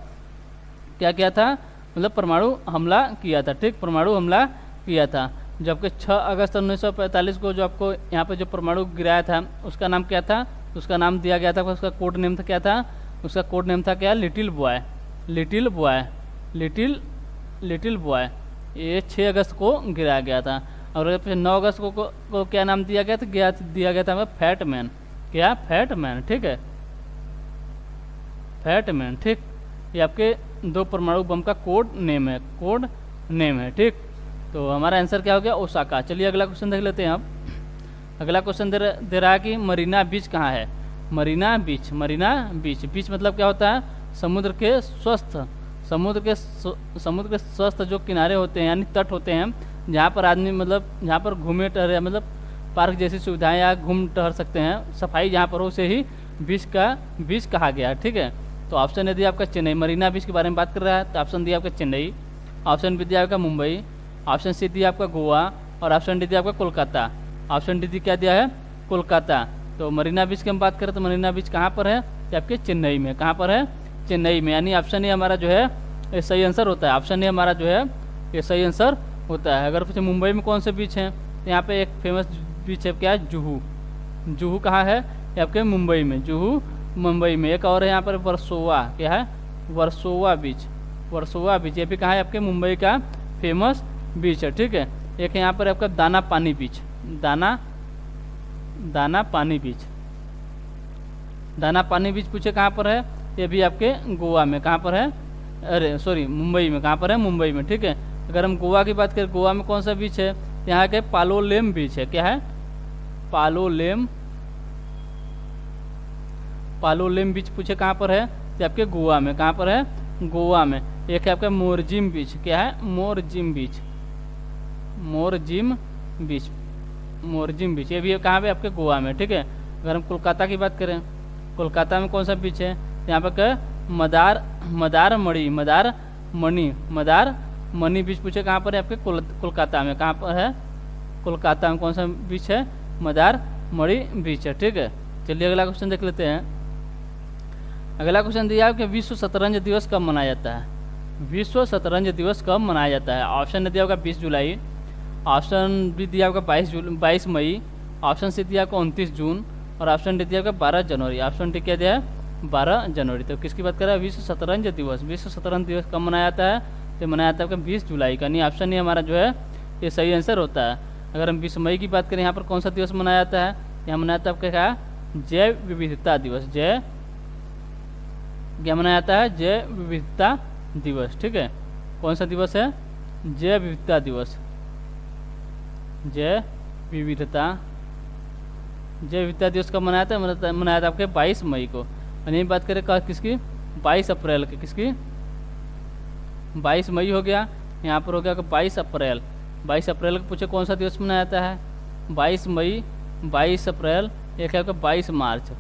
Speaker 1: क्या किया था, मतलब परमाणु हमला किया था। ठीक, परमाणु हमला किया था। जबकि 6 अगस्त 1945 को जो आपको यहाँ पर जो परमाणु गिराया था उसका नाम क्या था, उसका नाम दिया गया था, उसका कोड नेम था क्या था, उसका कोड नेम था क्या, little boy. Little boy, little boy. ये 6 अगस्त को गिराया गया था। और 9 अगस्त को क्या नाम दिया गया था, दिया गया था फैट मैन। क्या, फैट मैन। ठीक है, फैट मैन। ठीक, ये आपके 2 परमाणु बम का कोड नेम है, कोड नेम है। ठीक, तो हमारा आंसर क्या हो गया, ओसाका। चलिए अगला क्वेश्चन देख लेते हैं अब। अगला क्वेश्चन दे रहा है कि मरीना बीच कहाँ है। मरीना बीच, मरीना बीच। बीच मतलब क्या होता है, समुद्र के स्वस्थ जो किनारे होते हैं, यानी तट होते हैं, जहाँ पर आदमी मतलब जहाँ पर घूमे टहरे, मतलब पार्क जैसी सुविधाएं या घूम टहर सकते हैं, सफाई जहाँ पर हो, उसे ही बीच कहा गया। ठीक है, तो ऑप्शन यदि आपका चेन्नई, मरीना बीच के बारे में बात कर रहा है तो ऑप्शन दिया आपका चेन्नई, ऑप्शन बी दिया आपका मुंबई, ऑप्शन सी दिया आपका गोवा और ऑप्शन डी दिया आपका कोलकाता। ऑप्शन डी क्या दिया है, कोलकाता। तो मरीना बीच की हम बात करें तो मरीना बीच कहाँ पर है, तो आपके चेन्नई में। कहाँ पर है, चेन्नई में। यानी ऑप्शन ए हमारा जो है ये सही आंसर होता है। ऑप्शन ए हमारा जो है ये सही आंसर होता है। अगर पूछे मुंबई में कौन से बीच हैं तो यहाँ पे एक फेमस बीच है, क्या है, जुहू। जुहू कहाँ है, ये आपके मुंबई में, जुहू मुंबई में। एक और है यहाँ पर वर्सोवा, क्या है, वर्सोवा बीच। वर्सोवा बीच ये भी कहाँ है, आपके मुंबई का फेमस बीच है, ठीक है। एक है यहाँ पर आपका दाना पानी बीच, दाना पानी बीच। दाना पानी बीच पूछे कहाँ पर है, ये भी आपके गोवा में, कहाँ पर है, अरे सॉरी मुंबई में, कहाँ पर है, मुंबई में, ठीक है। अगर हम गोवा की बात करें, गोवा में कौन सा बीच है, यहाँ के पालोलेम बीच है, क्या है, पालोलेम बीच पूछे कहाँ पर है, तो आपके गोवा में, कहाँ पर है, गोवा में। एक है आपका मोरजिम बीच, क्या है, मोरजिम बीच, ये भी कहाँ पे, आपके गोवा में, ठीक है। अगर हम कोलकाता की बात करें, कोलकाता में कौन सा बीच है, यहाँ पर क्या, मदार मणि बीच पूछे कहाँ पर है, आपके कोलकाता में, कहाँ पर है, कोलकाता में कौन सा बीच है, मदार मणि बीच है, ठीक है। चलिए अगला क्वेश्चन देख लेते हैं। अगला क्वेश्चन दिया है कि विश्व शतरंज दिवस कब मनाया जाता है, विश्व शतरंज दिवस कब मनाया जाता है। ऑप्शन दिया होगा 20 जुलाई, ऑप्शन बी दिया होगा 22 मई, ऑप्शन सी दिया होगा 29 जून और ऑप्शन डी दिया होगा 12 जनवरी। ऑप्शन डी क्या दिया है, 12 जनवरी। तो किसकी बात कर रहा है, विश्व शतरंज दिवस। विश्व शतरंज दिवस कब मनाया जाता है, तो मनाया जाता है आपका 20 जुलाई का। नहीं, ऑप्शन ही हमारा जो है ये सही आंसर होता है। अगर हम 20 मई की बात करें, यहाँ पर कौन सा दिवस मनाया जाता है, यहाँ मनाया जाता है आपका क्या, जैव विविधता दिवस, क्या मनाया जाता है, जैव विविधता दिवस, ठीक है। कौन सा दिवस है, जैव विविधता दिवस, जैव विविधता दिवस कब मनाया था, मनाया था आपके 22 मई को। और यही बात करें किसकी, 22 अप्रैल की, किसकी, 22 मई हो गया, यहाँ पर हो गया 22 अप्रैल। 22 अप्रैल को पूछे कौन सा दिवस मनाया जाता है, 22 मई, 22 अप्रैल, एक है आपका 22 मार्च,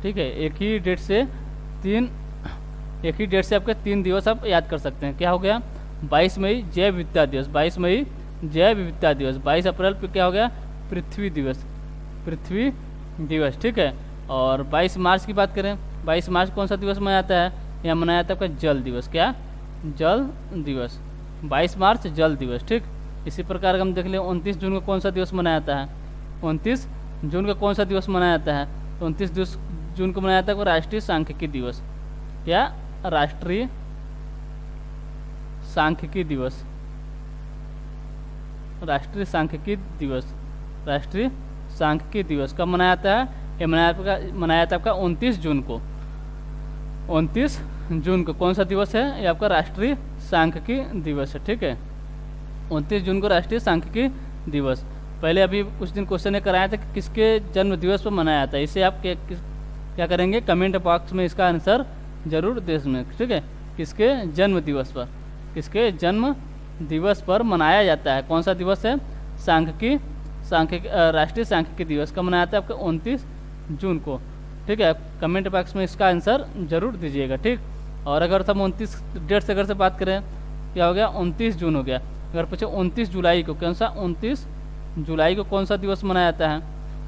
Speaker 1: ठीक है। एक ही डेट से आपके 3 दिवस आप याद कर सकते हैं। क्या हो गया, 22 मई जैव विविधता दिवस, 22 मई जैव विविधता दिवस, 22 अप्रैल पे क्या हो गया, पृथ्वी दिवस, ठीक है। और 22 मार्च की बात करें, 22 मार्च कौन सा दिवस मनाया जाता है, यहाँ मनाया जाता है आपका जल दिवस, क्या, जल दिवस, 22 मार्च जल दिवस, ठीक। इसी प्रकार हम देख लें 29 जून को कौन सा दिवस मनाया जाता है, 29 जून को कौन सा दिवस मनाया जाता है, 29 जून को मनाया जाता है राष्ट्रीय सांख्यिकी दिवस, क्या, राष्ट्रीय सांख्यिकी दिवस, राष्ट्रीय सांख्यिकी दिवस कब मनाया जाता है, ये मनाया जाता है आपका 29 जून को। 29 जून को कौन सा दिवस है, ये आपका राष्ट्रीय सांख्यिकी दिवस है, ठीक है। 29 जून को राष्ट्रीय सांख्यिकी दिवस। पहले अभी कुछ दिन क्वेश्चन कराया था कि किसके जन्म दिवस पर मनाया जाता है, इसे आप क्या करेंगे, कमेंट बॉक्स में इसका आंसर जरूर दे दें, ठीक है। किसके जन्म दिवस पर मनाया जाता है, कौन सा दिवस है, राष्ट्रीय सांख्यिकी दिवस कब मनाया जाता है, आपका 29 जून को, ठीक है। कमेंट बॉक्स में इसका आंसर जरूर दीजिएगा, ठीक। और अगर हम 29 डेट से अगर से बात करें, क्या हो गया, 29 जून हो गया। अगर पूछे 29 जुलाई को, कौन सा 29 जुलाई को कौन सा दिवस मनाया जाता है,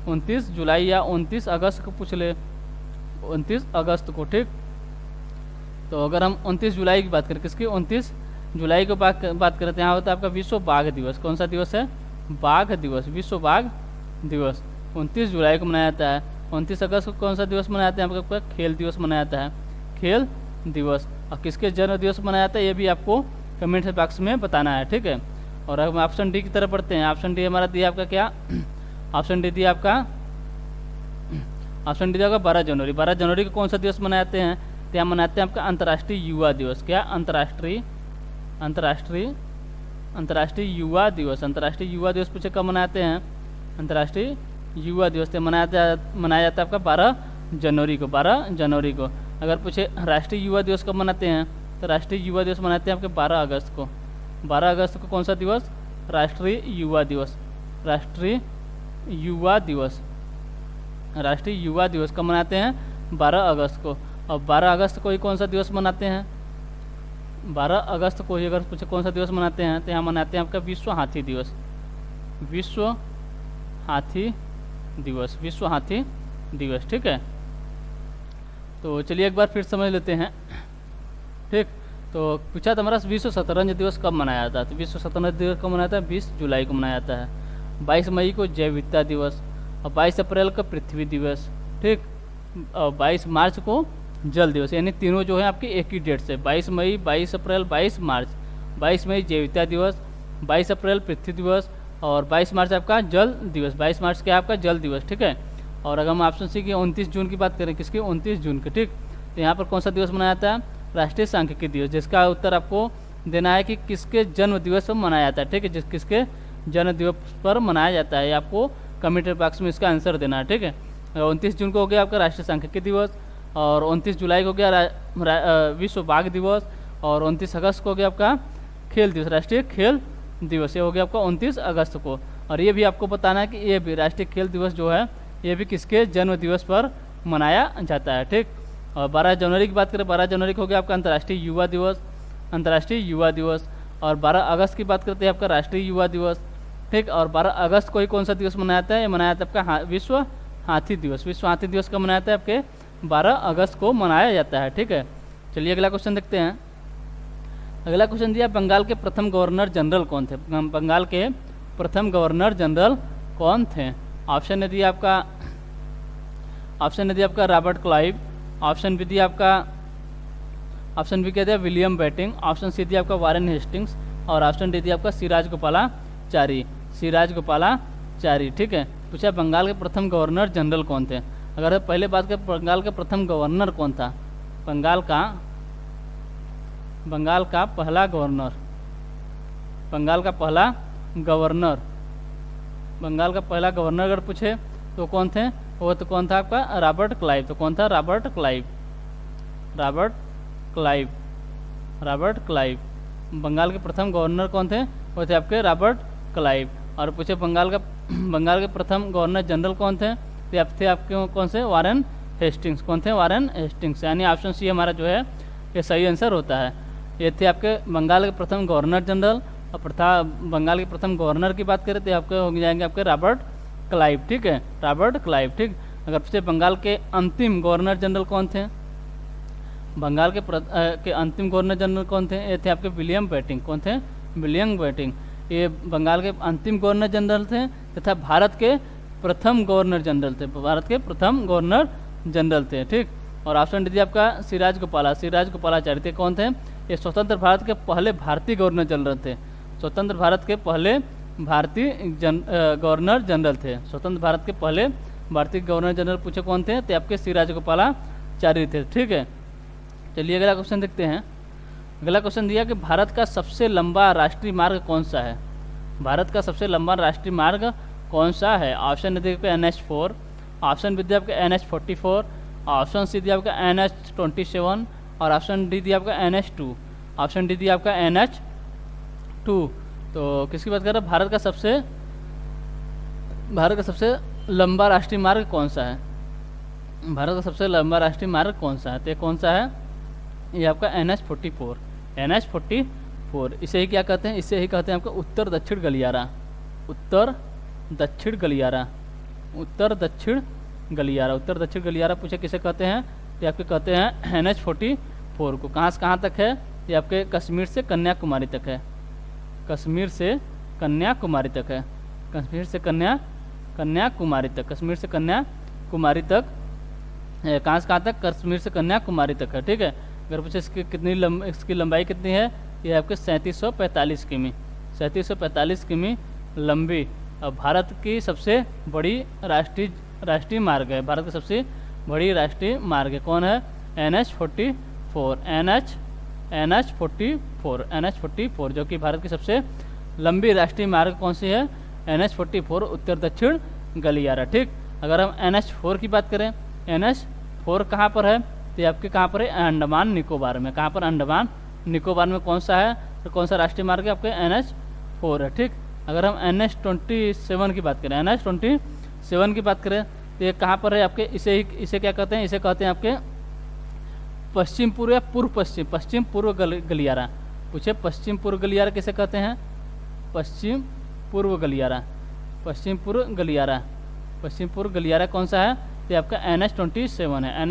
Speaker 1: 29 जुलाई या 29 अगस्त को पूछ ले, 29 अगस्त को, ठीक। तो अगर हम 29 जुलाई की बात करें, किसकी, 29 जुलाई को बात करें तो यहाँ होता है आपका विश्व बाघ दिवस। कौन सा दिवस है, बाघ दिवस, विश्व बाघ दिवस 29 जुलाई को मनाया जाता है। 29 अगस्त को कौन सा दिवस मनाया जाता है, आपका खेल दिवस मनाया जाता है, खेल दिवस। और किसके जन्म दिवस मनाया जाता है, ये भी आपको कमेंट बॉक्स में बताना है, ठीक है। और हम ऑप्शन डी की तरफ पढ़ते हैं। ऑप्शन डी हमारा दिया आपका क्या, ऑप्शन डी दिया आपका 12 जनवरी। 12 जनवरी को कौन सा दिवस मनाते हैं, तो यहाँ मनाते हैं आपका अंतर्राष्ट्रीय युवा दिवस, क्या, अंतर्राष्ट्रीय युवा दिवस। अंतर्राष्ट्रीय युवा दिवस पूछे कब मनाते हैं, अंतर्राष्ट्रीय युवा दिवस से मनाया जाता है आपका 12 जनवरी को, 12 जनवरी को। अगर पूछे राष्ट्रीय युवा दिवस कब मनाते हैं, तो राष्ट्रीय युवा दिवस मनाते हैं आपके 12 अगस्त को। 12 अगस्त को कौन सा दिवस, राष्ट्रीय युवा दिवस, राष्ट्रीय युवा दिवस कब मनाते हैं, 12 अगस्त को। और 12 अगस्त को ही कौन सा दिवस मनाते हैं, 12 अगस्त को ही अगर पूछे कौन सा दिवस मनाते हैं, तो यहाँ मनाते हैं आपका विश्व हाथी दिवस, विश्व हाथी दिवस, ठीक है। तो चलिए एक बार फिर समझ लेते हैं, ठीक। तो पूछा था हमारा विश्व शतरंज दिवस कब मनाया जाता है, तो विश्व शतरंज दिवस कब मनाया जाता है, 20 जुलाई को मनाया जाता है। 22 मई को जैव विविधता दिवस, और 22 अप्रैल को पृथ्वी दिवस, ठीक। और 22 मार्च को जल दिवस, यानी तीनों जो है आपके एक ही डेट से, 22 मई, 22 अप्रैल, 22 मार्च। 22 मई जैविकता दिवस, 22 अप्रैल पृथ्वी दिवस और 22 मार्च आपका जल दिवस। 22 मार्च क्या आपका जल दिवस, ठीक है। और अगर हम ऑप्शन सी की 29 जून की बात करें, किसकी 29 जून की, ठीक। तो यहाँ पर कौन सा दिवस मनाया जाता है, राष्ट्रीय सांख्यिकी दिवस, जिसका उत्तर आपको देना है कि किसके जन्म दिवस पर मनाया जाता है, ठीक है। किसके जन्म दिवस पर मनाया जाता है, आपको कमेंट बॉक्स में इसका आंसर देना है, ठीक है। 29 जून को हो गया आपका राष्ट्रीय सांख्यिकी दिवस, और 29 जुलाई को हो गया विश्व बाघ दिवस, और 29 अगस्त को हो गया आपका खेल दिवस, राष्ट्रीय खेल दिवस। ये हो गया आपका 29 अगस्त को। और ये भी आपको बताना है कि ये भी राष्ट्रीय खेल दिवस जो है ये भी किसके जन्म दिवस पर मनाया जाता है, ठीक। और 12 जनवरी की बात करें, 12 जनवरी को हो गया आपका अंतर्राष्ट्रीय युवा दिवस, अंतर्राष्ट्रीय युवा दिवस। और 12 अगस्त की बात करते हैं आपका राष्ट्रीय युवा दिवस, ठीक। और 12 अगस्त को ही कौन सा दिवस मनाया जाता है, ये मनाया जाता है आपका विश्व हाथी दिवस। विश्व हाथी दिवस कब मनाया जाता है, आपके 12 अगस्त को मनाया जाता है, ठीक है। चलिए अगला क्वेश्चन देखते हैं। अगला क्वेश्चन दिया, बंगाल के प्रथम गवर्नर जनरल कौन थे, बंगाल के प्रथम गवर्नर जनरल कौन थे। ऑप्शन ने दिया आपका रॉबर्ट क्लाइव, ऑप्शन बी दिया आपका, ऑप्शन बी क्या दिया विलियम बेटिंग, ऑप्शन सी दिया आपका वारेन हेस्टिंग्स, और ऑप्शन डी दिया आपका सिराज गोपालाचारी, सिराज गोपालाचारी, ठीक है। पूछा बंगाल के प्रथम गवर्नर जनरल कौन थे। अगर पहले बात करें बंगाल के प्रथम गवर्नर कौन था, बंगाल का पहला गवर्नर, बंगाल का पहला गवर्नर अगर पूछे तो कौन थे, वो तो कौन था आपका रॉबर्ट क्लाइव। तो कौन था, रॉबर्ट क्लाइव। बंगाल के प्रथम गवर्नर कौन थे, वो थे आपके रॉबर्ट क्लाइव। और पूछे बंगाल के प्रथम गवर्नर जनरल कौन थे, तो थे आपके कौन से, वारेन हेस्टिंग्स। कौन थे, वारेन हेस्टिंग्स। यानी ऑप्शन सी हमारा जो है ये सही आंसर होता है। ये थे आपके बंगाल के प्रथम गवर्नर जनरल। और बंगाल के प्रथम गवर्नर की बात करें तो आपके हो जाएंगे आपके रॉबर्ट क्लाइव, ठीक है, रॉबर्ट क्लाइव, ठीक। अगर पूछे बंगाल के अंतिम गवर्नर जनरल कौन थे, बंगाल के अंतिम गवर्नर जनरल कौन थे, ये थे आपके विलियम बेटिंग। कौन थे, विलियम बेटिंग। ये बंगाल के अंतिम गवर्नर जनरल थे तथा भारत के प्रथम गवर्नर जनरल थे, ठीक। और ऑप्शन डी दिया आपका सिराज गोपालाचारी थे। कौन थे, ये स्वतंत्र भारत के पहले भारतीय गवर्नर जनरल थे, स्वतंत्र भारत के पहले भारतीय गवर्नर जनरल थे, स्वतंत्र भारत के पहले भारतीय गवर्नर जनरल पूछे कौन थे, तो आपके सिराज गोपालाचारी थे, ठीक है। चलिए अगला क्वेश्चन देखते हैं। अगला क्वेश्चन दिया कि भारत का सबसे लंबा राष्ट्रीय मार्ग कौन सा है, भारत का सबसे लंबा राष्ट्रीय मार्ग कौन सा है। ऑप्शन दिया आपका NH4, ऑप्शन बी दिया आपका NH44, ऑप्शन सी दिया आपका NH27 और ऑप्शन डी दिया आपका NH2, ऑप्शन डी दिया आपका NH2। तो किसकी बात कर रहे हैं, भारत का सबसे लंबा राष्ट्रीय मार्ग कौन सा है, भारत का सबसे लंबा राष्ट्रीय मार्ग कौन सा है, तो कौन सा है, ये आपका NH44। इसे ही क्या कहते हैं, इसे ही कहते हैं आपका उत्तर दक्षिण गलियारा, उत्तर दक्षिण गलियारा पूछे किसे कहते हैं, ये आपके कहते हैं NH44 को। कहाँ से कहाँ तक है, ये आपके कश्मीर से कन्याकुमारी तक है, कश्मीर से कन्याकुमारी तक है, कश्मीर से कन्याकुमारी तक कहाँ से कहाँ तक, कश्मीर से कन्याकुमारी तक है, ठीक है। अगर पूछे इसकी लंबाई कितनी है, ये आपके 3745 किमी, 3745 किमी लंबी। और भारत की सबसे बड़ी राष्ट्रीय मार्ग है, भारत की सबसे बड़ी राष्ट्रीय मार्ग है, कौन है, NH44, जो कि भारत की सबसे लंबी राष्ट्रीय मार्ग कौन सी है, NH44 उत्तर दक्षिण गलियारा, ठीक। अगर हम NH4 की बात करें, NH4 कहाँ पर है, तो आपके कहाँ पर है, अंडमान निकोबार में। कहाँ पर, अंडमान निकोबार में कौन सा है, तो कौन सा राष्ट्रीय मार्ग है, आपके NH4 है, ठीक। अगर हम NH27 की बात करें, NH27 की बात करें तो ये कहाँ पर है आपके, इसे क्या कहते हैं, इसे कहते हैं आपके पश्चिम पूर्व या पूर्व पश्चिम पूर्व गलियारा। पूछे पश्चिम पूर्व गलियारा किसे कहते हैं, पश्चिम पूर्व गलियारा कौन सा है, तो आपका NH27 है,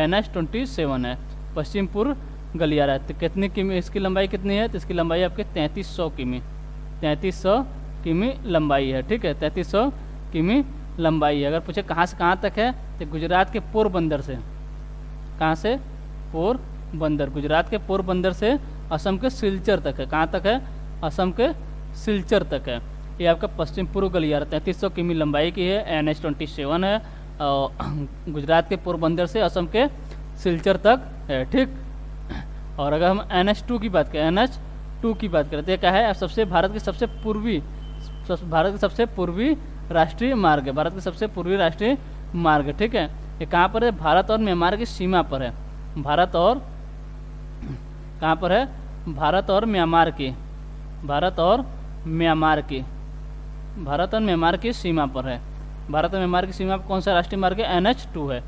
Speaker 1: NH27 है, पश्चिम पूर्व गलियारा। तो कितनी किमी, इसकी लंबाई कितनी है, तो इसकी लंबाई आपके 3300 किमी लंबाई है, ठीक है, 3300 किमी लंबाई है। अगर पूछे कहाँ से कहाँ तक है, तो गुजरात के पोरबंदर से, कहाँ से, बंदर, गुजरात के पोरबंदर से असम के सिलचर तक है। कहाँ तक है? असम के सिलचर तक है। ये आपका पश्चिम पूर्व गलियारा 3300 किमी लंबाई की है, NH-27 है और गुजरात के पोरबंदर से असम के सिलचर तक है। ठीक, और अगर हम NH-2 की बात करें, NH-2 की बात करें तो क्या है? सबसे भारत के सबसे पूर्वी राष्ट्रीय मार्ग है, भारत के सबसे पूर्वी राष्ट्रीय मार्ग है। ठीक है, ये कहाँ पर है? भारत और म्यांमार की सीमा पर है। भारत और कहाँ पर है? भारत और म्यांमार की सीमा पर है। भारत और म्यांमार की सीमा पर कौन सा राष्ट्रीय मार्ग है? NH-2 है।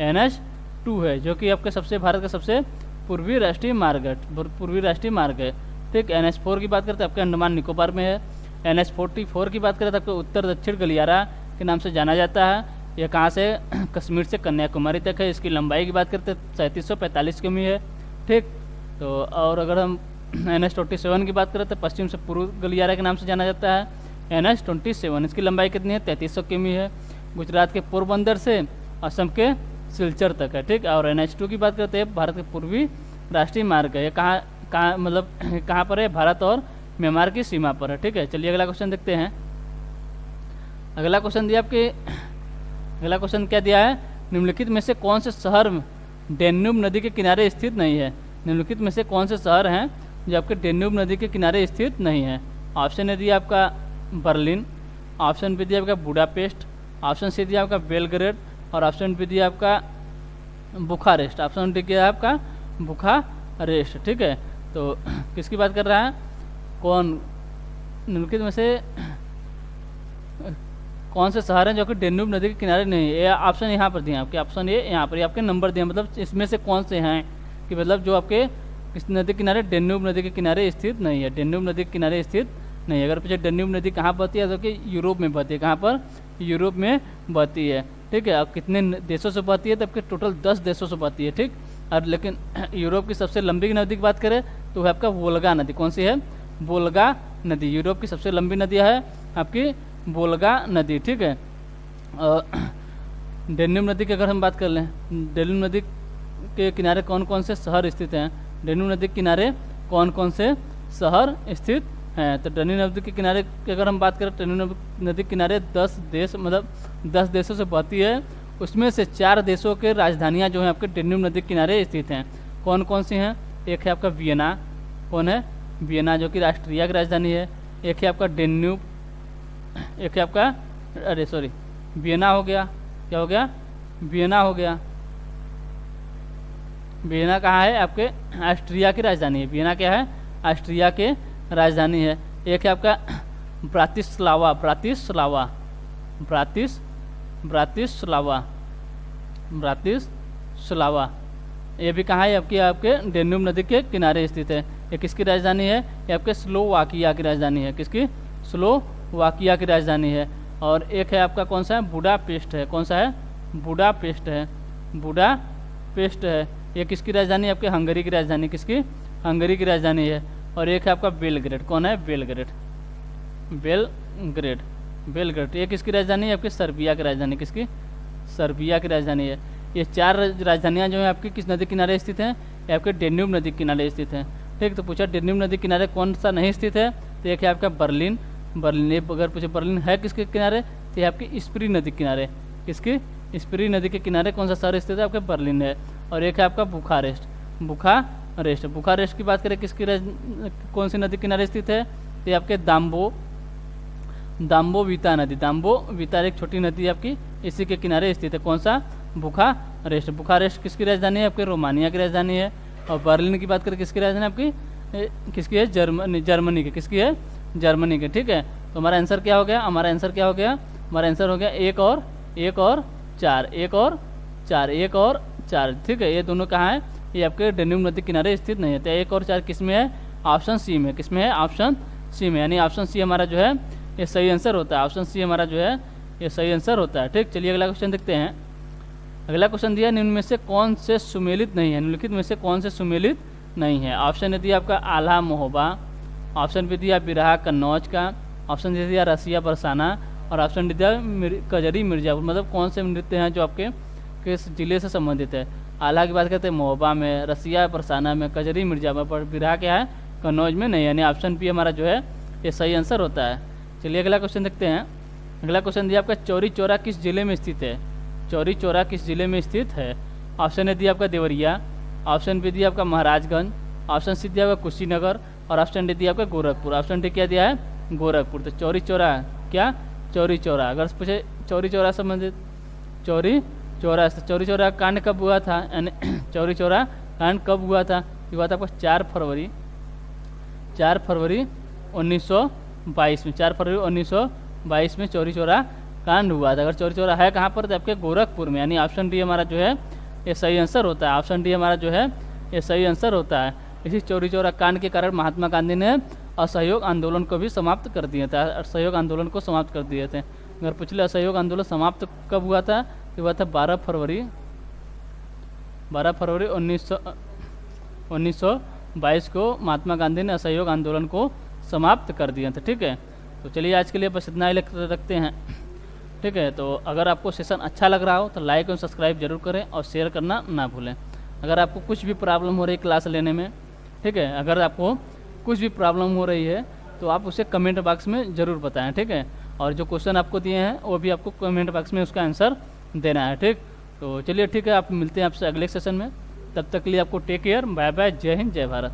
Speaker 1: NH-2 है जो कि आपके भारत का सबसे पूर्वी राष्ट्रीय मार्ग है। ठीक, NH-4 की बात करते हैं आपके अंडमान निकोबार में है। NH-44 की बात करें तो आपके उत्तर दक्षिण गलियारा के नाम से जाना जाता है। यह कहाँ से? कश्मीर से कन्याकुमारी तक है। इसकी लंबाई की बात करते हैं 3745 किमी है। ठीक, तो और अगर हम NH-27 की बात करें तो पश्चिम से पूर्व गलियारा के नाम से जाना जाता है NH-27। इसकी लंबाई कितनी है? 3300 किमी है। गुजरात के पोरबंदर से असम के सिलचर तक है। ठीक, और NH-2 की बात करते हैं भारत के पूर्वी राष्ट्रीय मार्ग है। ये कहाँ पर है? भारत और म्यांमार की सीमा पर है। ठीक है, चलिए अगला क्वेश्चन देखते हैं। अगला क्वेश्चन क्या दिया है? निम्नलिखित में से कौन से शहर डेन्यूब नदी के किनारे स्थित नहीं है? निम्नलिखित में से कौन से शहर हैं जो आपके डेन्यूब नदी के किनारे स्थित नहीं है? ऑप्शन ए दिया आपका बर्लिन, ऑप्शन बी दिया आपका बुडापेस्ट, ऑप्शन सी दिया आपका बेलग्रेड और ऑप्शन बी दिया आपका बुखारेस्ट। ऑप्शन डी दिया आपका बुखारेस्ट। ठीक है, तो किसकी बात कर रहा है? कौन निम्नलिखित में से कौन से शहर हैं जो कि डेन्यूब नदी के किनारे नहीं है? ये ऑप्शन यहाँ पर दिए आपके, ऑप्शन ए यहाँ पर आपके नंबर दिए, मतलब इसमें से कौन से हैं कि मतलब जो आपके इस नदी के किनारे डेन्यूब नदी के किनारे स्थित नहीं है। डेन्यूब नदी के किनारे स्थित नहीं है। अगर पूछे डेन्यूब नदी कहाँ बहती है तो कि यूरोप में बहती है। कहाँ पर? यूरोप में बहती है। ठीक है, अब कितने देशों से बहती है? तो आपके टोटल 10 देशों से बहती है। ठीक, और लेकिन यूरोप की सबसे लंबी नदी की बात करें तो है आपका वोल्गा नदी। कौन सी है? वोल्गा नदी। यूरोप की सबसे लंबी नदी है आपकी वोल्गा नदी। ठीक है, डेन्यूब नदी की अगर हम बात कर लें, डेन्यूब नदी के किनारे कौन कौन से शहर स्थित हैं? डेन्यूब नदी के किनारे कौन कौन से शहर स्थित हैं? तो डेन्यूब नदी के किनारे की अगर हम बात करें, डेन्यूब नदी के किनारे 10 देश, मतलब 10 देशों से बहती है। उसमें से 4 देशों के राजधानियां जो हैं आपके डेन्यूब नदी के किनारे स्थित हैं। कौन कौन सी हैं? एक है आपका वियना। कौन है? वियना, जो कि ऑस्ट्रिया की राजधानी है। एक है आपका डेन्यूब, एक है आपका वियना हो गया। क्या हो गया? वियना हो गया। वियना कहाँ है? आपके ऑस्ट्रिया की राजधानी है। वियना क्या है? ऑस्ट्रिया के राजधानी है। एक है आपका ब्रातिस्लावा। ये भी कहाँ है? आपके डेन्यूब नदी के किनारे स्थित है। ये किसकी राजधानी है? ये आपके स्लोवाकिया की राजधानी है। किसकी? स्लोवाकिया की राजधानी है। और एक है आपका कौन सा है? बुडापेस्ट है। कौन सा है? बुडापेस्ट है। ये किसकी राजधानी है? आपके हंगरी की राजधानी। किसकी? हंगरी की राजधानी है। और एक है आपका बेलग्रेड। कौन है? बेलग्रेड। ये किसकी राजधानी है? आपकी सर्बिया की राजधानी। किसकी? सर्बिया की राजधानी है। ये 4 राजधानियां जो है आपकी किस नदी किनारे स्थित हैं? ये आपके डेन्यूब नदी किनारे स्थित हैं। ठीक, तो पूछा डेन्यूब नदी किनारे कौन सा नहीं स्थित है? तो एक है आपका बर्लिन। ये अगर पूछे बर्लिन है किसके किनारे? तो ये आपकी स्प्री नदी किनारे। किसकी? स्प्री नदी के किनारे कौन सा शहर स्थित है? आपके बर्लिन है। और एक है आपका बुखारेस्ट की बात करें किसकी कौन सी नदी किनारे स्थित है? तो ये आपके दाम्बोवीता नदी। दाम्बोवीता एक छोटी नदी है आपकी, इसी के किनारे स्थित है। कौन सा? बुखारेस्ट किसकी राजधानी है? आपके रोमानिया की राजधानी है। और बर्लिन की बात करें किसकी राजधानी आपकी? किसकी है? जर्मनी की। किसकी है? जर्मनी की। ठीक है, तो हमारा आंसर क्या हो गया? हमारा आंसर हो गया 1 और 4। ठीक है, ये दोनों कहाँ है? ये आपके डेन्यूब नदी किनारे स्थित नहीं है। तो 1 और 4 किस में है? ऑप्शन सी में। किस में है? ऑप्शन सी में। यानी ऑप्शन सी हमारा जो है ये सही आंसर होता है। ऑप्शन सी हमारा जो है ये सही आंसर होता है। ठीक, चलिए अगला क्वेश्चन देखते हैं। अगला क्वेश्चन दिया निम्न में से कौन से सुमेलित नहीं है? निम्नलिखित में से कौन से सुमेलित नहीं है? ऑप्शन ए दिया आपका आल्हा महोबा, ऑप्शन बी दिया बिरहा कन्नौज का, ऑप्शन डी दिया रसिया बरसाना और ऑप्शन डी दिया कजरी मिर्जापुर। मतलब कौन से नृत्य हैं जो आपके किस जिले से संबंधित है? आला की बात करते हैं महोबा में, रसिया परसाना में, कजरी मिर्जा में, पर बिरहा क्या है कन्नौज में नहीं, यानी ऑप्शन पी हमारा जो है ये सही आंसर होता है। चलिए अगला क्वेश्चन देखते हैं। अगला क्वेश्चन दिया आपका चौरी चौरा किस जिले में स्थित है? चौरी चौरा किस जिले में स्थित है? ऑप्शन ए दिया आपका देवरिया, ऑप्शन बी दिया आपका महाराजगंज, ऑप्शन सी दिया आपका कुशीनगर और ऑप्शन डी दिया आपका गोरखपुर। ऑप्शन डी क्या दिया है गोरखपुर। तो चौरी चौरा क्या चौरी चौरा, अगर पूछे चौरी चौरा संबंधित चौरी चौरा, चौरी चौरा कांड कब हुआ था, यानी चौरी चौरा कांड कब हुआ था? ये हुआ था आपका 4 फरवरी 1922 में, 4 फरवरी 1922 में चौरी चौरा कांड हुआ था। अगर चौरी चौरा है कहाँ पर? तो आपके गोरखपुर में, यानी ऑप्शन डी हमारा जो है ये सही आंसर होता है। ऑप्शन डी हमारा जो है ये सही आंसर होता है। इसी चौरी चौरा कांड के कारण महात्मा गांधी ने असहयोग आंदोलन को भी समाप्त कर दिया था, असहयोग आंदोलन को समाप्त कर दिए थे। अगर पिछले असहयोग आंदोलन समाप्त कब हुआ था? ये हुआ था 12 फरवरी 1922 को महात्मा गांधी ने असहयोग आंदोलन को समाप्त कर दिया था। ठीक है, तो चलिए आज के लिए बस इतना ही रखते हैं। ठीक है, तो अगर आपको सेशन अच्छा लग रहा हो तो लाइक और सब्सक्राइब जरूर करें और शेयर करना ना भूलें। अगर आपको कुछ भी प्रॉब्लम हो रही है क्लास लेने में, ठीक है, अगर आपको कुछ भी प्रॉब्लम हो रही है तो आप उसे कमेंट बॉक्स में ज़रूर बताएं। ठीक है, और जो क्वेश्चन आपको दिए हैं वो भी आपको कमेंट बॉक्स में उसका आंसर देना है। ठीक, तो चलिए ठीक है, आप मिलते हैं आपसे अगले सेशन में। तब तक के लिए आपको टेक केयर, बाय बाय, जय हिंद, जय भारत।